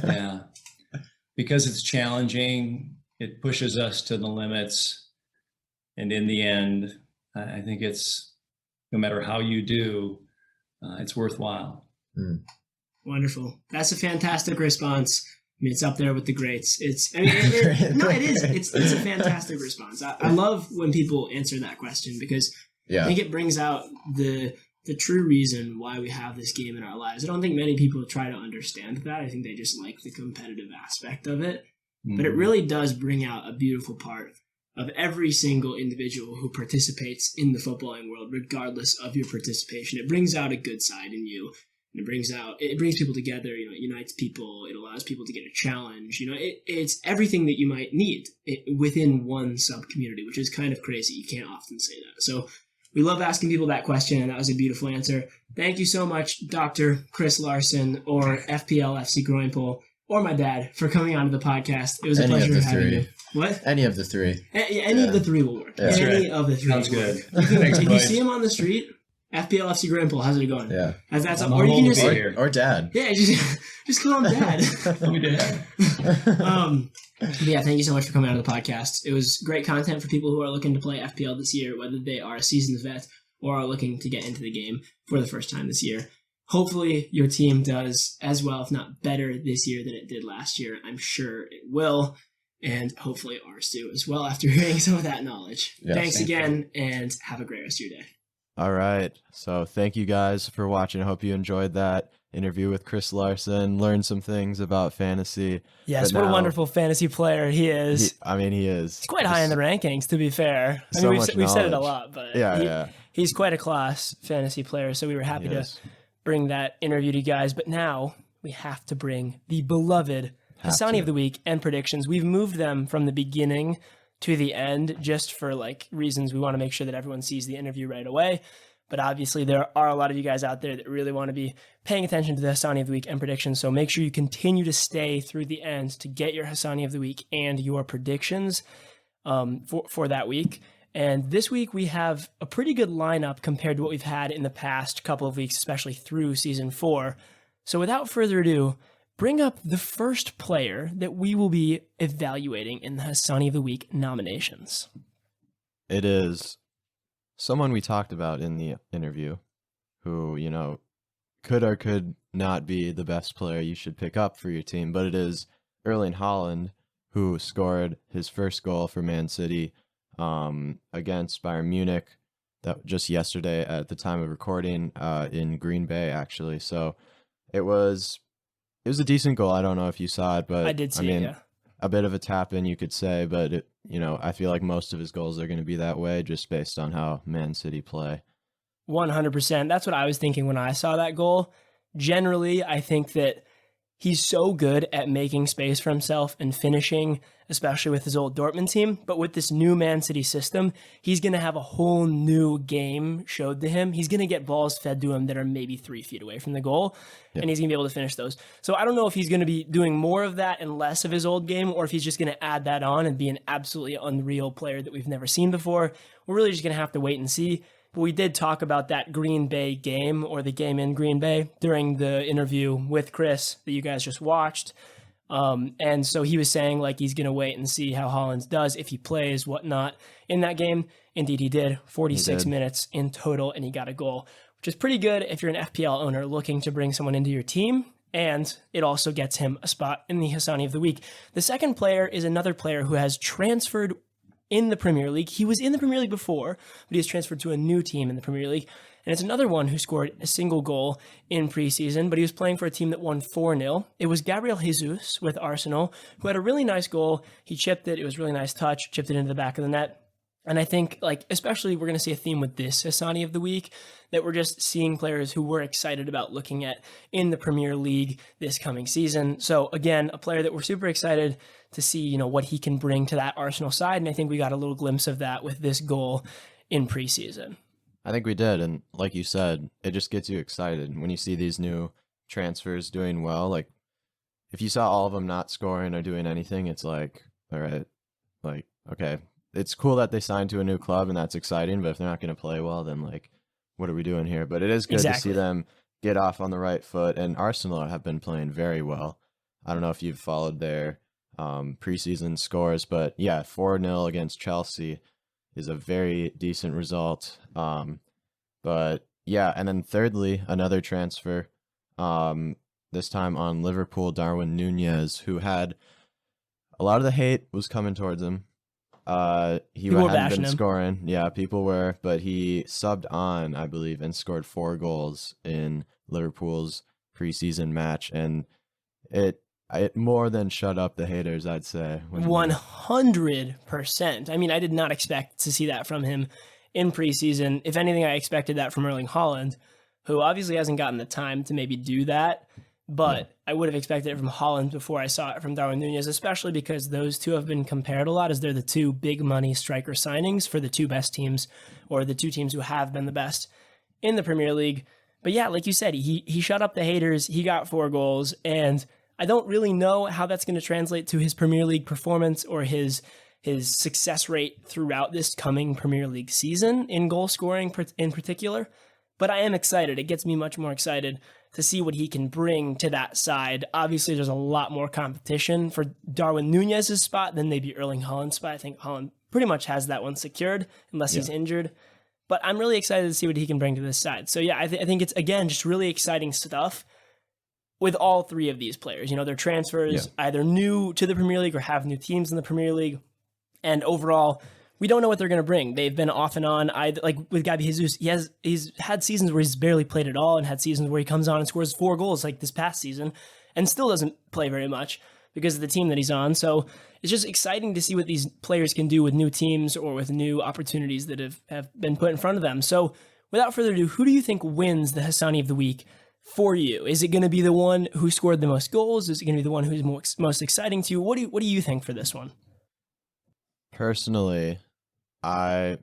Yeah. Because it's challenging, it pushes us to the limits. And in the end, I think it's, no matter how you do, it's worthwhile. Wonderful. That's a fantastic response. I mean, it's up there with the greats. It is. It's a fantastic response. I love when people answer that question because I think it brings out the true reason why we have this game in our lives. I don't think many people try to understand that. I think they just like the competitive aspect of it. But it really does bring out a beautiful part of every single individual who participates in the footballing world, regardless of your participation. It brings out a good side in you. And it brings people together, it unites people, it allows people to get a challenge, it's everything that you might need within one sub-community, which is kind of crazy. You can't often say that. So we love asking people that question, and that was a beautiful answer. Thank you so much, Dr. Chris Larson, or FPL FC Groinpull, or my dad, for coming onto the podcast. It was a pleasure having you. What? Any of the three. Any of the three will work. Yeah. Any of the three. Sounds good. If you see him on the street, FPL FC Groinpull, how's it going? Yeah. That's or you can just or dad. Yeah, just call him Dad. But yeah, thank you so much for coming on the podcast. It was great content for people who are looking to play FPL this year, whether they are a seasoned vet or are looking to get into the game for the first time this year. Hopefully your team does as well, if not better, this year than it did last year. I'm sure it will. And hopefully ours too as well after hearing some of that knowledge. Yes, Thanks again, and have a great rest of your day. All right. So thank you guys for watching. I hope you enjoyed that interview with Chris Larson, learned some things about fantasy. Yes, But what a now- wonderful fantasy player he is. He is. He's quite high in the rankings, to be fair. I So mean, much we've said it a knowledge. lot, but Yeah. he's quite a class fantasy player, so we were happy to Yes. bring that interview to you guys. But now we have to bring the beloved Hassani of the Week and predictions. We've moved them from the beginning to the end just for reasons we want to make sure that everyone sees the interview right away. But obviously there are a lot of you guys out there that really want to be paying attention to the Hassani of the Week and predictions. So make sure you continue to stay through the end to get your Hassani of the Week and your predictions for that week. And this week we have a pretty good lineup compared to what we've had in the past couple of weeks, especially through season 4. So without further ado, bring up the first player that we will be evaluating in the Hassani of the Week nominations. It is someone we talked about in the interview who, could or could not be the best player you should pick up for your team, but it is Erling Haaland, who scored his first goal for Man City against Bayern Munich that just yesterday at the time of recording in Green Bay, actually. So it was a decent goal. I don't know if you saw it, but I did see it, yeah. A bit of a tap in, you could say, but I feel like most of his goals are going to be that way just based on how Man City play. 100%. That's what I was thinking when I saw that goal. Generally, I think that he's so good at making space for himself and finishing, especially with his old Dortmund team. But with this new Man City system, he's going to have a whole new game showed to him. He's going to get balls fed to him that are maybe 3 feet away from the goal, and he's going to be able to finish those. So I don't know if he's going to be doing more of that and less of his old game, or if he's just going to add that on and be an absolutely unreal player that we've never seen before. We're really just going to have to wait and see. But we did talk about that Green Bay game, or the game in Green Bay, during the interview with Chris that you guys just watched. And so he was saying he's going to wait and see how Haaland does, if he plays, whatnot, in that game. Indeed, he did. 46 minutes in total, and he got a goal, which is pretty good if you're an FPL owner looking to bring someone into your team. And it also gets him a spot in the Hassani of the Week. The second player is another player who has transferred in the Premier League. He was in the Premier League before, but he has transferred to a new team in the Premier League, And it's another one who scored a single goal in preseason, but he was playing for a team that won 4-0. It was Gabriel Jesus with Arsenal, who had a really nice goal. He chipped it. It was a really nice touch, chipped it into the back of the net. And I think, especially we're going to see a theme with this Hassani of the week, that we're just seeing players who we're excited about looking at in the Premier League this coming season. So again, a player that we're super excited to see, what he can bring to that Arsenal side. And I think we got a little glimpse of that with this goal in preseason. I think we did. And like you said, it just gets you excited when you see these new transfers doing well. Like if you saw all of them not scoring or doing anything, it's like, all right, okay. It's cool that they signed to a new club and that's exciting, but if they're not going to play well, then what are we doing here? But it is good to see them get off on the right foot, and Arsenal have been playing very well. I don't know if you've followed their preseason scores, but yeah, 4-0 against Chelsea is a very decent result. But yeah, and then thirdly, another transfer, this time on Liverpool, Darwin Nunez, who had a lot of the hate was coming towards him. He hadn't been scoring. Yeah, people were, but he subbed on, I believe, and scored 4 goals in Liverpool's preseason match, and it more than shut up the haters, I'd say. 100%. I mean, I did not expect to see that from him in preseason. If anything, I expected that from Erling Haaland, who obviously hasn't gotten the time to maybe do that. But I would have expected it from Haaland before I saw it from Darwin Nunez, especially because those two have been compared a lot as they're the 2 big money striker signings for the 2 best teams, or the 2 teams who have been the best in the Premier League. But yeah, like you said, he shut up the haters. He got 4 goals, and I don't really know how that's going to translate to his Premier League performance or his success rate throughout this coming Premier League season in goal scoring in particular. But I am excited. It gets me much more excited to see what he can bring to that side. Obviously, there's a lot more competition for Darwin Nunez's spot than maybe Erling Haaland's spot. I think Haaland pretty much has that one secured unless he's injured. But I'm really excited to see what he can bring to this side. So yeah, I think it's, again, just really exciting stuff with all 3 of these players. Their transfers either new to the Premier League or have new teams in the Premier League. And overall, we don't know what they're going to bring. They've been off and on. Like with Gabi Jesus, he's had seasons where he's barely played at all and had seasons where he comes on and scores 4 goals like this past season and still doesn't play very much because of the team that he's on. So it's just exciting to see what these players can do with new teams or with new opportunities that have been put in front of them. So without further ado, who do you think wins the Hassani of the week for you? Is it going to be the one who scored the most goals? Is it going to be the one who's most exciting to you? What do you think for this one? Personally, I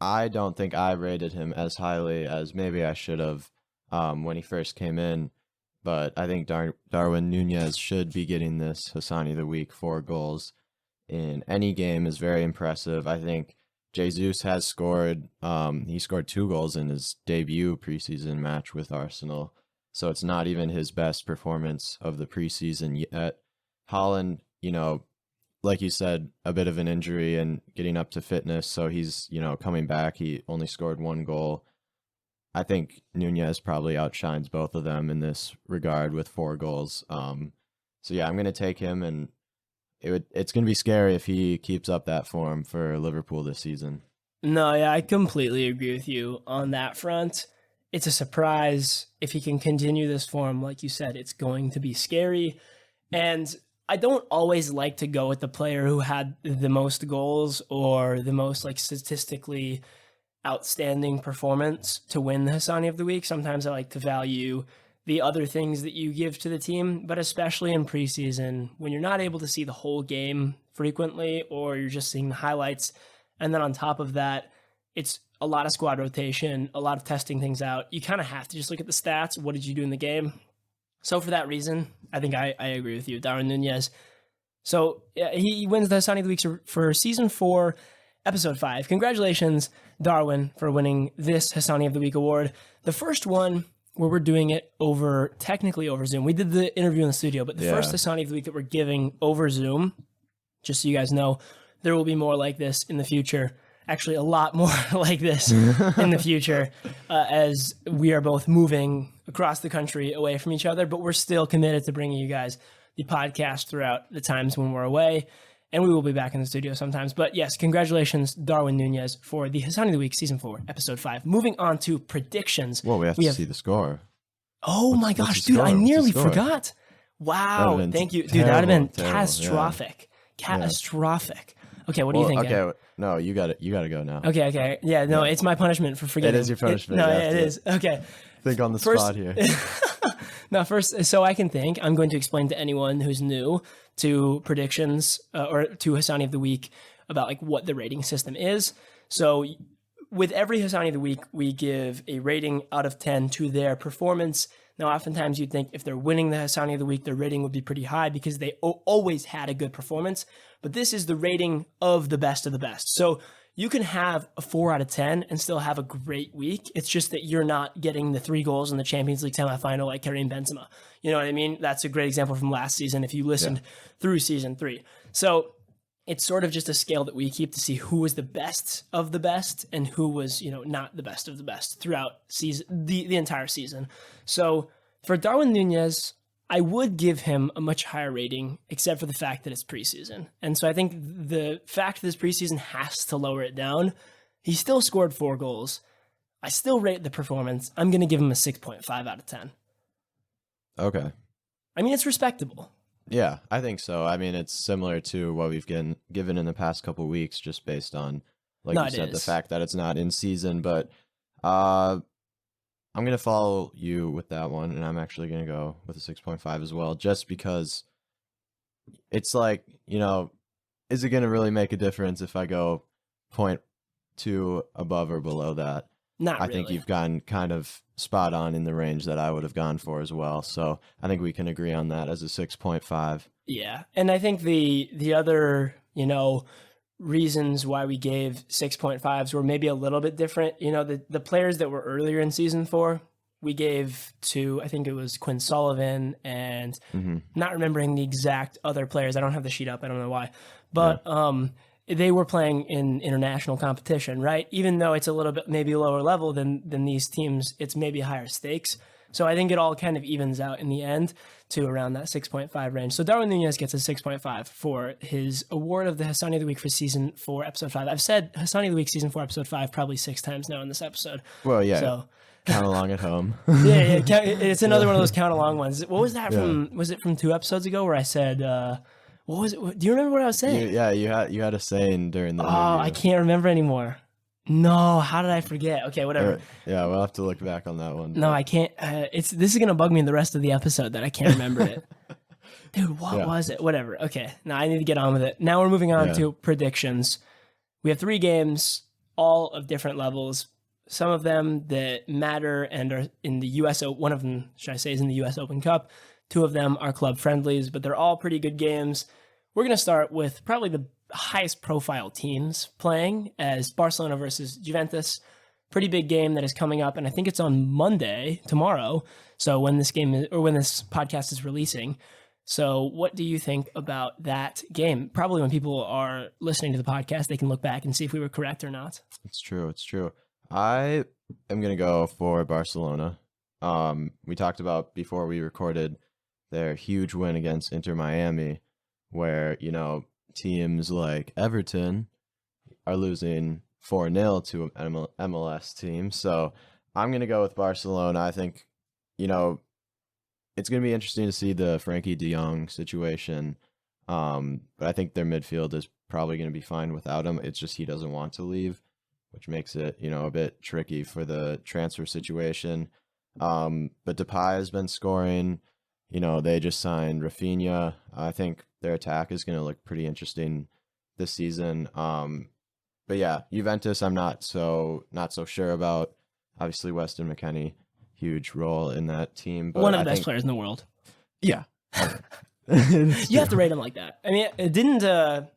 don't think I rated him as highly as maybe I should have when he first came in, but I think Darwin Nunez should be getting this Hassani of the week. 4 goals in any game is very impressive. I think Jesus has scored, he scored 2 goals in his debut preseason match with Arsenal, so it's not even his best performance of the preseason yet. Haaland, like you said, a bit of an injury and getting up to fitness, so he's, coming back. He only scored 1 goal. I think Nunez probably outshines both of them in this regard with 4 goals. So yeah, I'm going to take him, and it's going to be scary if he keeps up that form for Liverpool this season. No, yeah, I completely agree with you on that front. It's a surprise if he can continue this form. Like you said, it's going to be scary. And I don't always like to go with the player who had the most goals or the most statistically outstanding performance to win the Hassani of the week. Sometimes I like to value the other things that you give to the team, but especially in preseason when you're not able to see the whole game frequently or you're just seeing the highlights. And then on top of that, it's a lot of squad rotation, a lot of testing things out. You kind of have to just look at the stats. What did you do in the game? So for that reason, I think I agree with you, Darwin Nunez. So he wins the Hassani of the week for season 4, episode 5. Congratulations, Darwin, for winning this Hassani of the week award. The first one where we're doing it technically over Zoom. We did the interview in the studio, but the first Hassani of the week that we're giving over Zoom, just so you guys know, there will be more like this in the future. Actually, a lot more like this in the future as we are both moving across the country away from each other, but we're still committed to bringing you guys the podcast throughout the times when we're away. And we will be back in the studio sometimes. But yes, congratulations, Darwin Nunez, for the Hassani of the Week, Season 4, Episode 5. Moving on to predictions. Well, we have to see the score. Oh my gosh, dude, I nearly forgot. Wow, thank you. Dude, that would have been catastrophic. Yeah. Catastrophic. Okay, what do you think? Okay, no, you got to go now. Okay. Yeah, no, it's my punishment for forgetting. It is your punishment. It is. Okay. Think on the spot here. Now, first, so I can think, I'm going to explain to anyone who's new to predictions or to Hassani of the Week about like what the rating system is. So with every Hassani of the Week, we give a rating out of 10 to their performance. Now, oftentimes you'd think if they're winning the Hassani of the Week, their rating would be pretty high because they always had a good performance. But this is the rating of the best of the best. So you can have a 4 out of 10 and still have a great week. It's just that you're not getting the 3 goals in the Champions League semifinal like Karim Benzema. You know what I mean? That's a great example from last season if you listened through season 3. So it's sort of just a scale that we keep to see who was the best of the best and who was, not the best of the best throughout the entire season. So for Darwin Nunez, I would give him a much higher rating, except for the fact that it's preseason. And so I think the fact that this preseason has to lower it down. He still scored 4 goals. I still rate the performance. I'm going to give him a 6.5 out of 10. Okay. I mean, it's respectable. Yeah, I think so. I mean, it's similar to what we've given in the past couple of weeks, just based on, like you said, the fact that it's not in season. But I'm going to follow you with that one, and I'm actually going to go with a 6.5 as well, just because it's like, is it going to really make a difference if I go 0.2 above or below that? Not I really. think you've gotten kind of spot on in the range that I would have gone for as well. So I think we can agree on that as a 6.5. Yeah. And I think the other, reasons why we gave 6.5s were maybe a little bit different. The players that were earlier in season 4, we gave to, I think it was Quinn Sullivan and not remembering the exact other players. I don't have the sheet up. I don't know why. But they were playing in international competition, right? Even though it's a little bit maybe lower level than these teams, it's maybe higher stakes. So I think it all kind of evens out in the end to around that 6.5 range. So Darwin Nunez gets a 6.5 for his award of the Hassani of the Week for Season 4, Episode 5. I've said Hassani of the Week, Season 4, Episode 5 probably 6 times now in this episode. Well, yeah. So, count along at home. yeah, it's another one of those count along ones. What was that from? Was it from 2 episodes ago where I said, what was it? Do you remember what I was saying? You had a saying during the interview. I can't remember anymore. No, how did I forget? Okay, whatever. Yeah, we'll have to look back on that one. No, I can't. This is gonna bug me the rest of the episode that I can't remember it. Dude, what was it? Whatever. Okay, now I need to get on with it. Now we're moving on to predictions. We have 3 games, all of different levels. Some of them that matter and are in the U.S. One of them, should I say, is in the U.S. Open Cup. 2 of them are club friendlies, but they're all pretty good games. We're gonna start with probably the highest profile teams playing as Barcelona versus Juventus. Pretty big game that is coming up, and I think it's on Monday, tomorrow. So when this podcast is releasing. So what do you think about that game? Probably when people are listening to the podcast, they can look back and see if we were correct or not. It's true. I am going to go for Barcelona. We talked about before we recorded their huge win against Inter Miami, where, teams like Everton are losing 4-0 to an MLS team. So I'm going to go with Barcelona. I think, it's going to be interesting to see the Frankie de Jong situation. But I think their midfield is probably going to be fine without him. It's just he doesn't want to leave, which makes it, a bit tricky for the transfer situation. But Depay has been scoring. They just signed Rafinha. I think their attack is going to look pretty interesting this season. But yeah, Juventus, I'm not so sure about. Obviously, Weston McKennie, huge role in that team. But one of the best players in the world. Yeah. You have to rate him like that. I mean, didn't the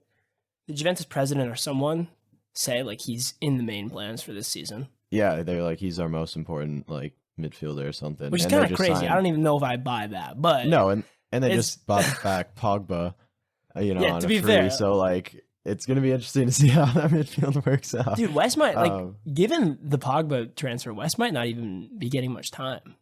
Juventus president or someone say like he's in the main plans for this season? Yeah, they're like, he's our most important midfielder or something. Which is kind of crazy. I don't even know if I buy that, but no, and they just bought back Pogba, on to a be free. fair. So it's gonna be interesting to see how that midfield works out. Dude, West might given the Pogba transfer, West might not even be getting much time.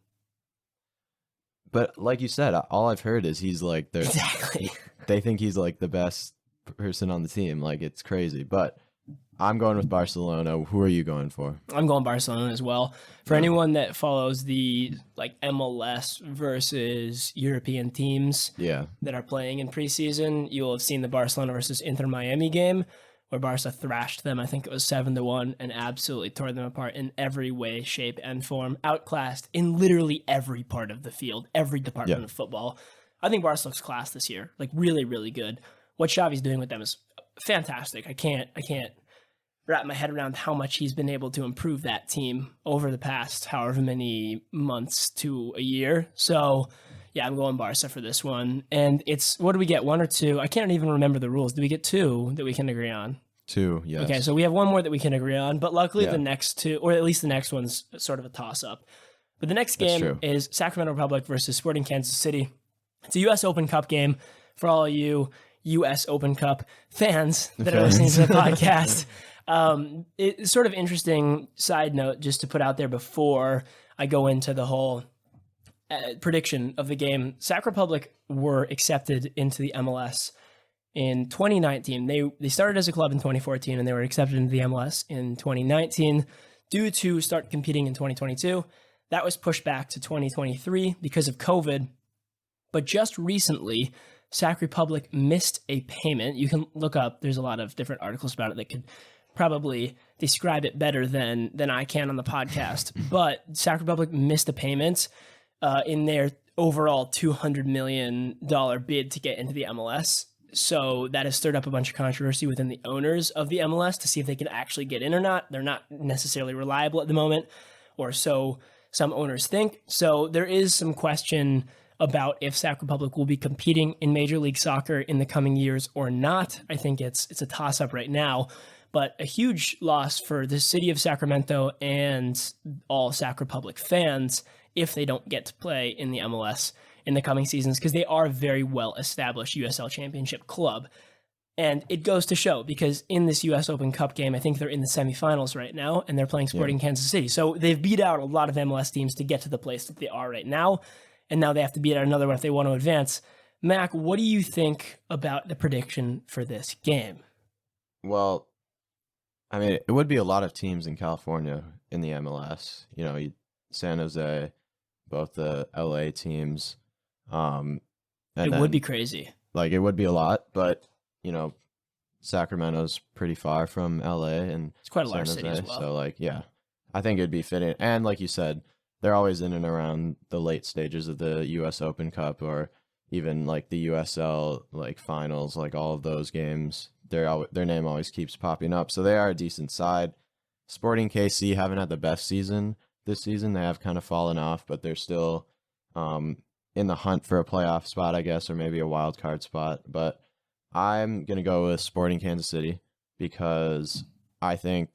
But like you said, all I've heard is he's like exactly. They think he's like the best person on the team. Like, it's crazy. But I'm going with Barcelona. Who are you going for? I'm going Barcelona as well. For anyone that follows the like MLS versus European teams that are playing in preseason, you'll have seen the Barcelona versus Inter Miami game where Barca thrashed them. I think it was 7-1 and absolutely tore them apart in every way, shape, and form. Outclassed in literally every part of the field, every department of football. I think Barca looks class this year, like really, really good. What Xavi's doing with them is fantastic. I can't wrap my head around how much he's been able to improve that team over the past however many months to a year. So, yeah, I'm going Barca for this one. And it's, what do we get, 1 or 2? I can't even remember the rules. Do we get 2 that we can agree on? 2, yes. Okay, so we have 1 more that we can agree on, but luckily the next 2, or at least the next one's sort of a toss-up. But the next game is Sacramento Republic versus Sporting Kansas City. It's a U.S. Open Cup game for all of you U.S. Open Cup fans that are listening to the podcast. It's sort of interesting side note just to put out there before I go into the whole prediction of the game. Sac Republic were accepted into the MLS in 2019. They started as a club in 2014 and they were accepted into the MLS in 2019 due to start competing in 2022. That was pushed back to 2023 because of COVID. But just recently, Sac Republic missed a payment. You can look up, there's a lot of different articles about it that could probably describe it better than I can on the podcast. But Sac Republic missed a payment in their overall $200 million bid to get into the MLS. So that has stirred up a bunch of controversy within the owners of the MLS to see if they can actually get in or not. They're not necessarily reliable at the moment, or so some owners think. So there is some question about if Sac Republic will be competing in Major League Soccer in the coming years or not. I think it's a toss-up right now, but a huge loss for the city of Sacramento and all Sac Republic fans if they don't get to play in the MLS in the coming seasons, because they are a very well-established USL Championship club. And it goes to show, because in this U.S. Open Cup game, I think they're in the semifinals right now, and they're playing Sporting Kansas City. So they've beat out a lot of MLS teams to get to the place that they are right now, and now they have to beat out another one if they want to advance. Mac, what do you think about the prediction for this game? Well, I mean, it would be a lot of teams in California in the MLS. You know, San Jose, both the LA teams. It would be crazy. Like, it would be a lot, but, you know, Sacramento's pretty far from LA, and it's quite a large city as well. So, like, yeah, I think it'd be fitting. And like you said, they're always in and around the late stages of the U.S. Open Cup, or even like the USL like finals, like all of those games. Their name always keeps popping up, so they are a decent side. Sporting KC haven't had the best season this season. They have kind of fallen off, but they're still in the hunt for a playoff spot, I guess, or maybe a wild card spot. But I'm gonna go with Sporting Kansas City because I think,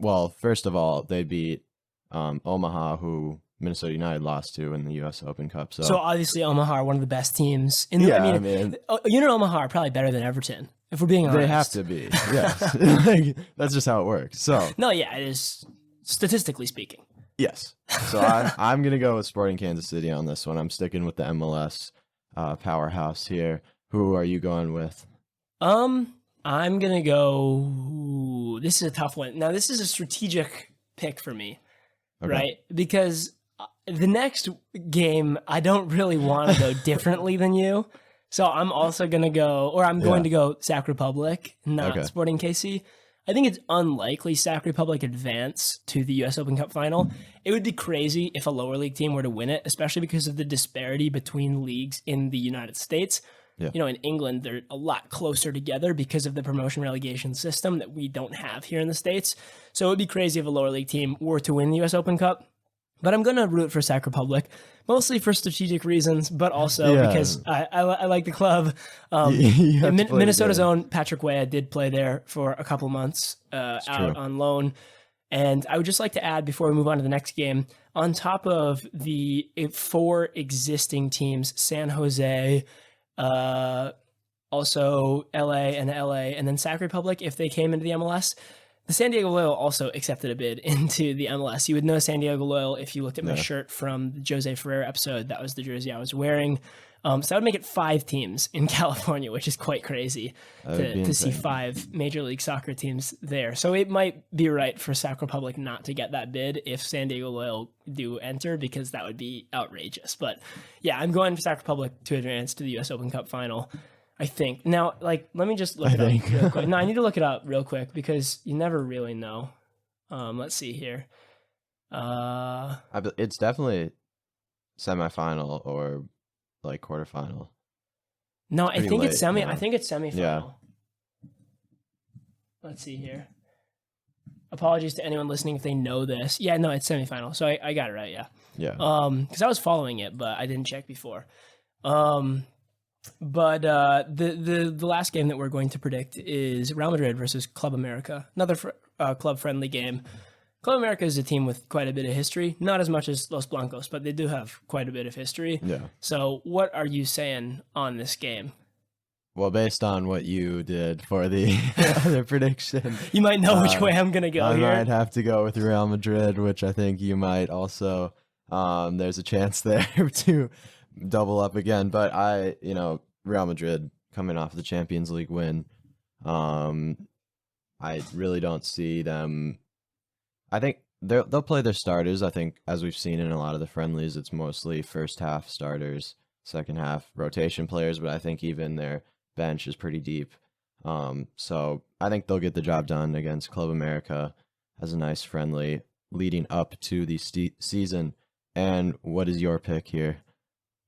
well, first of all, they beat Omaha, who Minnesota United lost to in the U.S. Open Cup. So obviously Omaha are one of the best teams. I mean, Omaha are probably better than Everton, if we're being honest. They have to be, yes. That's just how it works. So no, yeah, it is, statistically speaking. Yes. So I'm going to go with Sporting Kansas City on this one. I'm sticking with the MLS powerhouse here. Who are you going with? I'm going to go... This is a tough one. Now, this is a strategic pick for me, right? Because the next game, I don't really want to go differently than you. So I'm also going to go... Or I'm going to go Sac Republic, not Sporting KC. I think it's unlikely Sac Republic advance to the U.S. Open Cup final. It would be crazy if a lower league team were to win it, especially because of the disparity between leagues in the United States. Yeah. You know, in England, they're a lot closer together because of the promotion relegation system that we don't have here in the States. So it would be crazy if a lower league team were to win the U.S. Open Cup. But I'm going to root for Sac Republic, mostly for strategic reasons, but also because I like the club. Minnesota's own Patrick Weah did play there for a couple months out on loan. And I would just like to add, before we move on to the next game, on top of the 4 existing teams, San Jose, also LA, and then Sac Republic, if they came into the MLS, the San Diego Loyal also accepted a bid into the MLS. You would know San Diego Loyal if you looked at my shirt from the Jose Ferrer episode. That was the jersey I was wearing. So that would make it 5 teams in California, which is quite crazy to see 5 Major League Soccer teams there. So it might be right for Sac Republic not to get that bid if San Diego Loyal do enter, because that would be outrageous. But yeah, I'm going for Sac Republic to advance to the U.S. Open Cup final, I think. Now, let me just look it up real quick. No, I need to look it up real quick because you never really know. Let's see here. It's definitely semifinal or quarterfinal. No, I think it's late, I think it's semifinal. Yeah. Let's see here. Apologies to anyone listening if they know this. Yeah, no, it's semifinal. So I got it right. Yeah. Yeah. Because I was following it, but I didn't check before. But the last game that we're going to predict is Real Madrid versus Club America. Another club friendly game. Club America is a team with quite a bit of history, not as much as Los Blancos, but they do have quite a bit of history. Yeah. So what are you saying on this game? Well, based on what you did for the other prediction, you might know which way I'm going to go here. I might have to go with Real Madrid, which I think you might also. There's a chance there to double up again, but Real Madrid coming off the Champions League win, I really don't see them. I think they'll play their starters. I think, as we've seen in a lot of the friendlies, it's mostly first half starters, second half rotation players, but I think even their bench is pretty deep. So I think they'll get the job done against Club America as a nice friendly leading up to the season. And what is your pick here?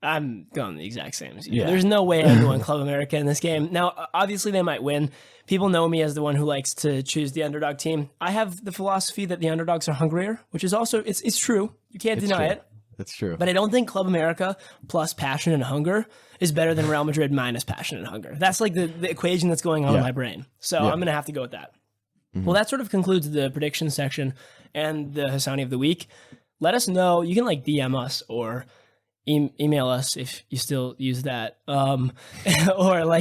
I'm going the exact same as you. Yeah. There's no way I'm going Club America in this game. Now, obviously, they might win. People know me as the one who likes to choose the underdog team. I have the philosophy that the underdogs are hungrier, which is also, it's true. You can't deny it. It's true. But I don't think Club America plus passion and hunger is better than Real Madrid minus passion and hunger. That's like the equation that's going on in my brain. So I'm going to have to go with that. Mm-hmm. Well, that sort of concludes the prediction section and the Hassani of the week. Let us know. You can DM us or email us if you still use that, or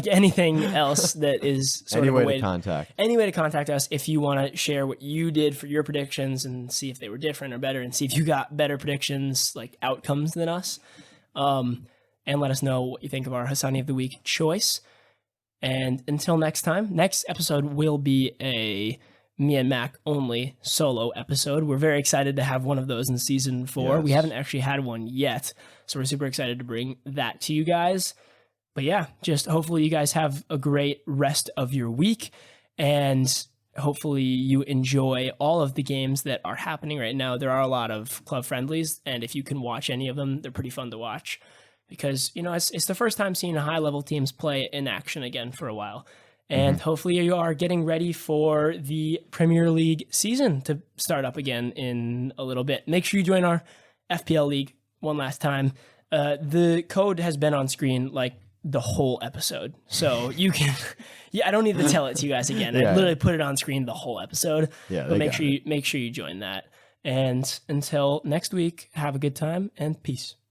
anything else that is sort of a way to contact. Any way to contact us if you want to share what you did for your predictions and see if they were different or better, and see if you got better predictions, outcomes than us. And let us know what you think of our Hassani of the Week choice. And until next time, next episode will be a me and Mac only solo episode. We're very excited to have one of those in season 4. Yes. We haven't actually had one yet, so we're super excited to bring that to you guys. But yeah, just hopefully you guys have a great rest of your week, and hopefully you enjoy all of the games that are happening right now. There are a lot of club friendlies, and if you can watch any of them, they're pretty fun to watch because, it's the first time seeing high-level teams play in action again for a while. And hopefully you are getting ready for the Premier League season to start up again in a little bit. Make sure you join our FPL League one last time. The code has been on screen the whole episode. So you can, I don't need to tell it to you guys again. I literally put it on screen the whole episode. Yeah, but make sure you join that. And until next week, have a good time and peace.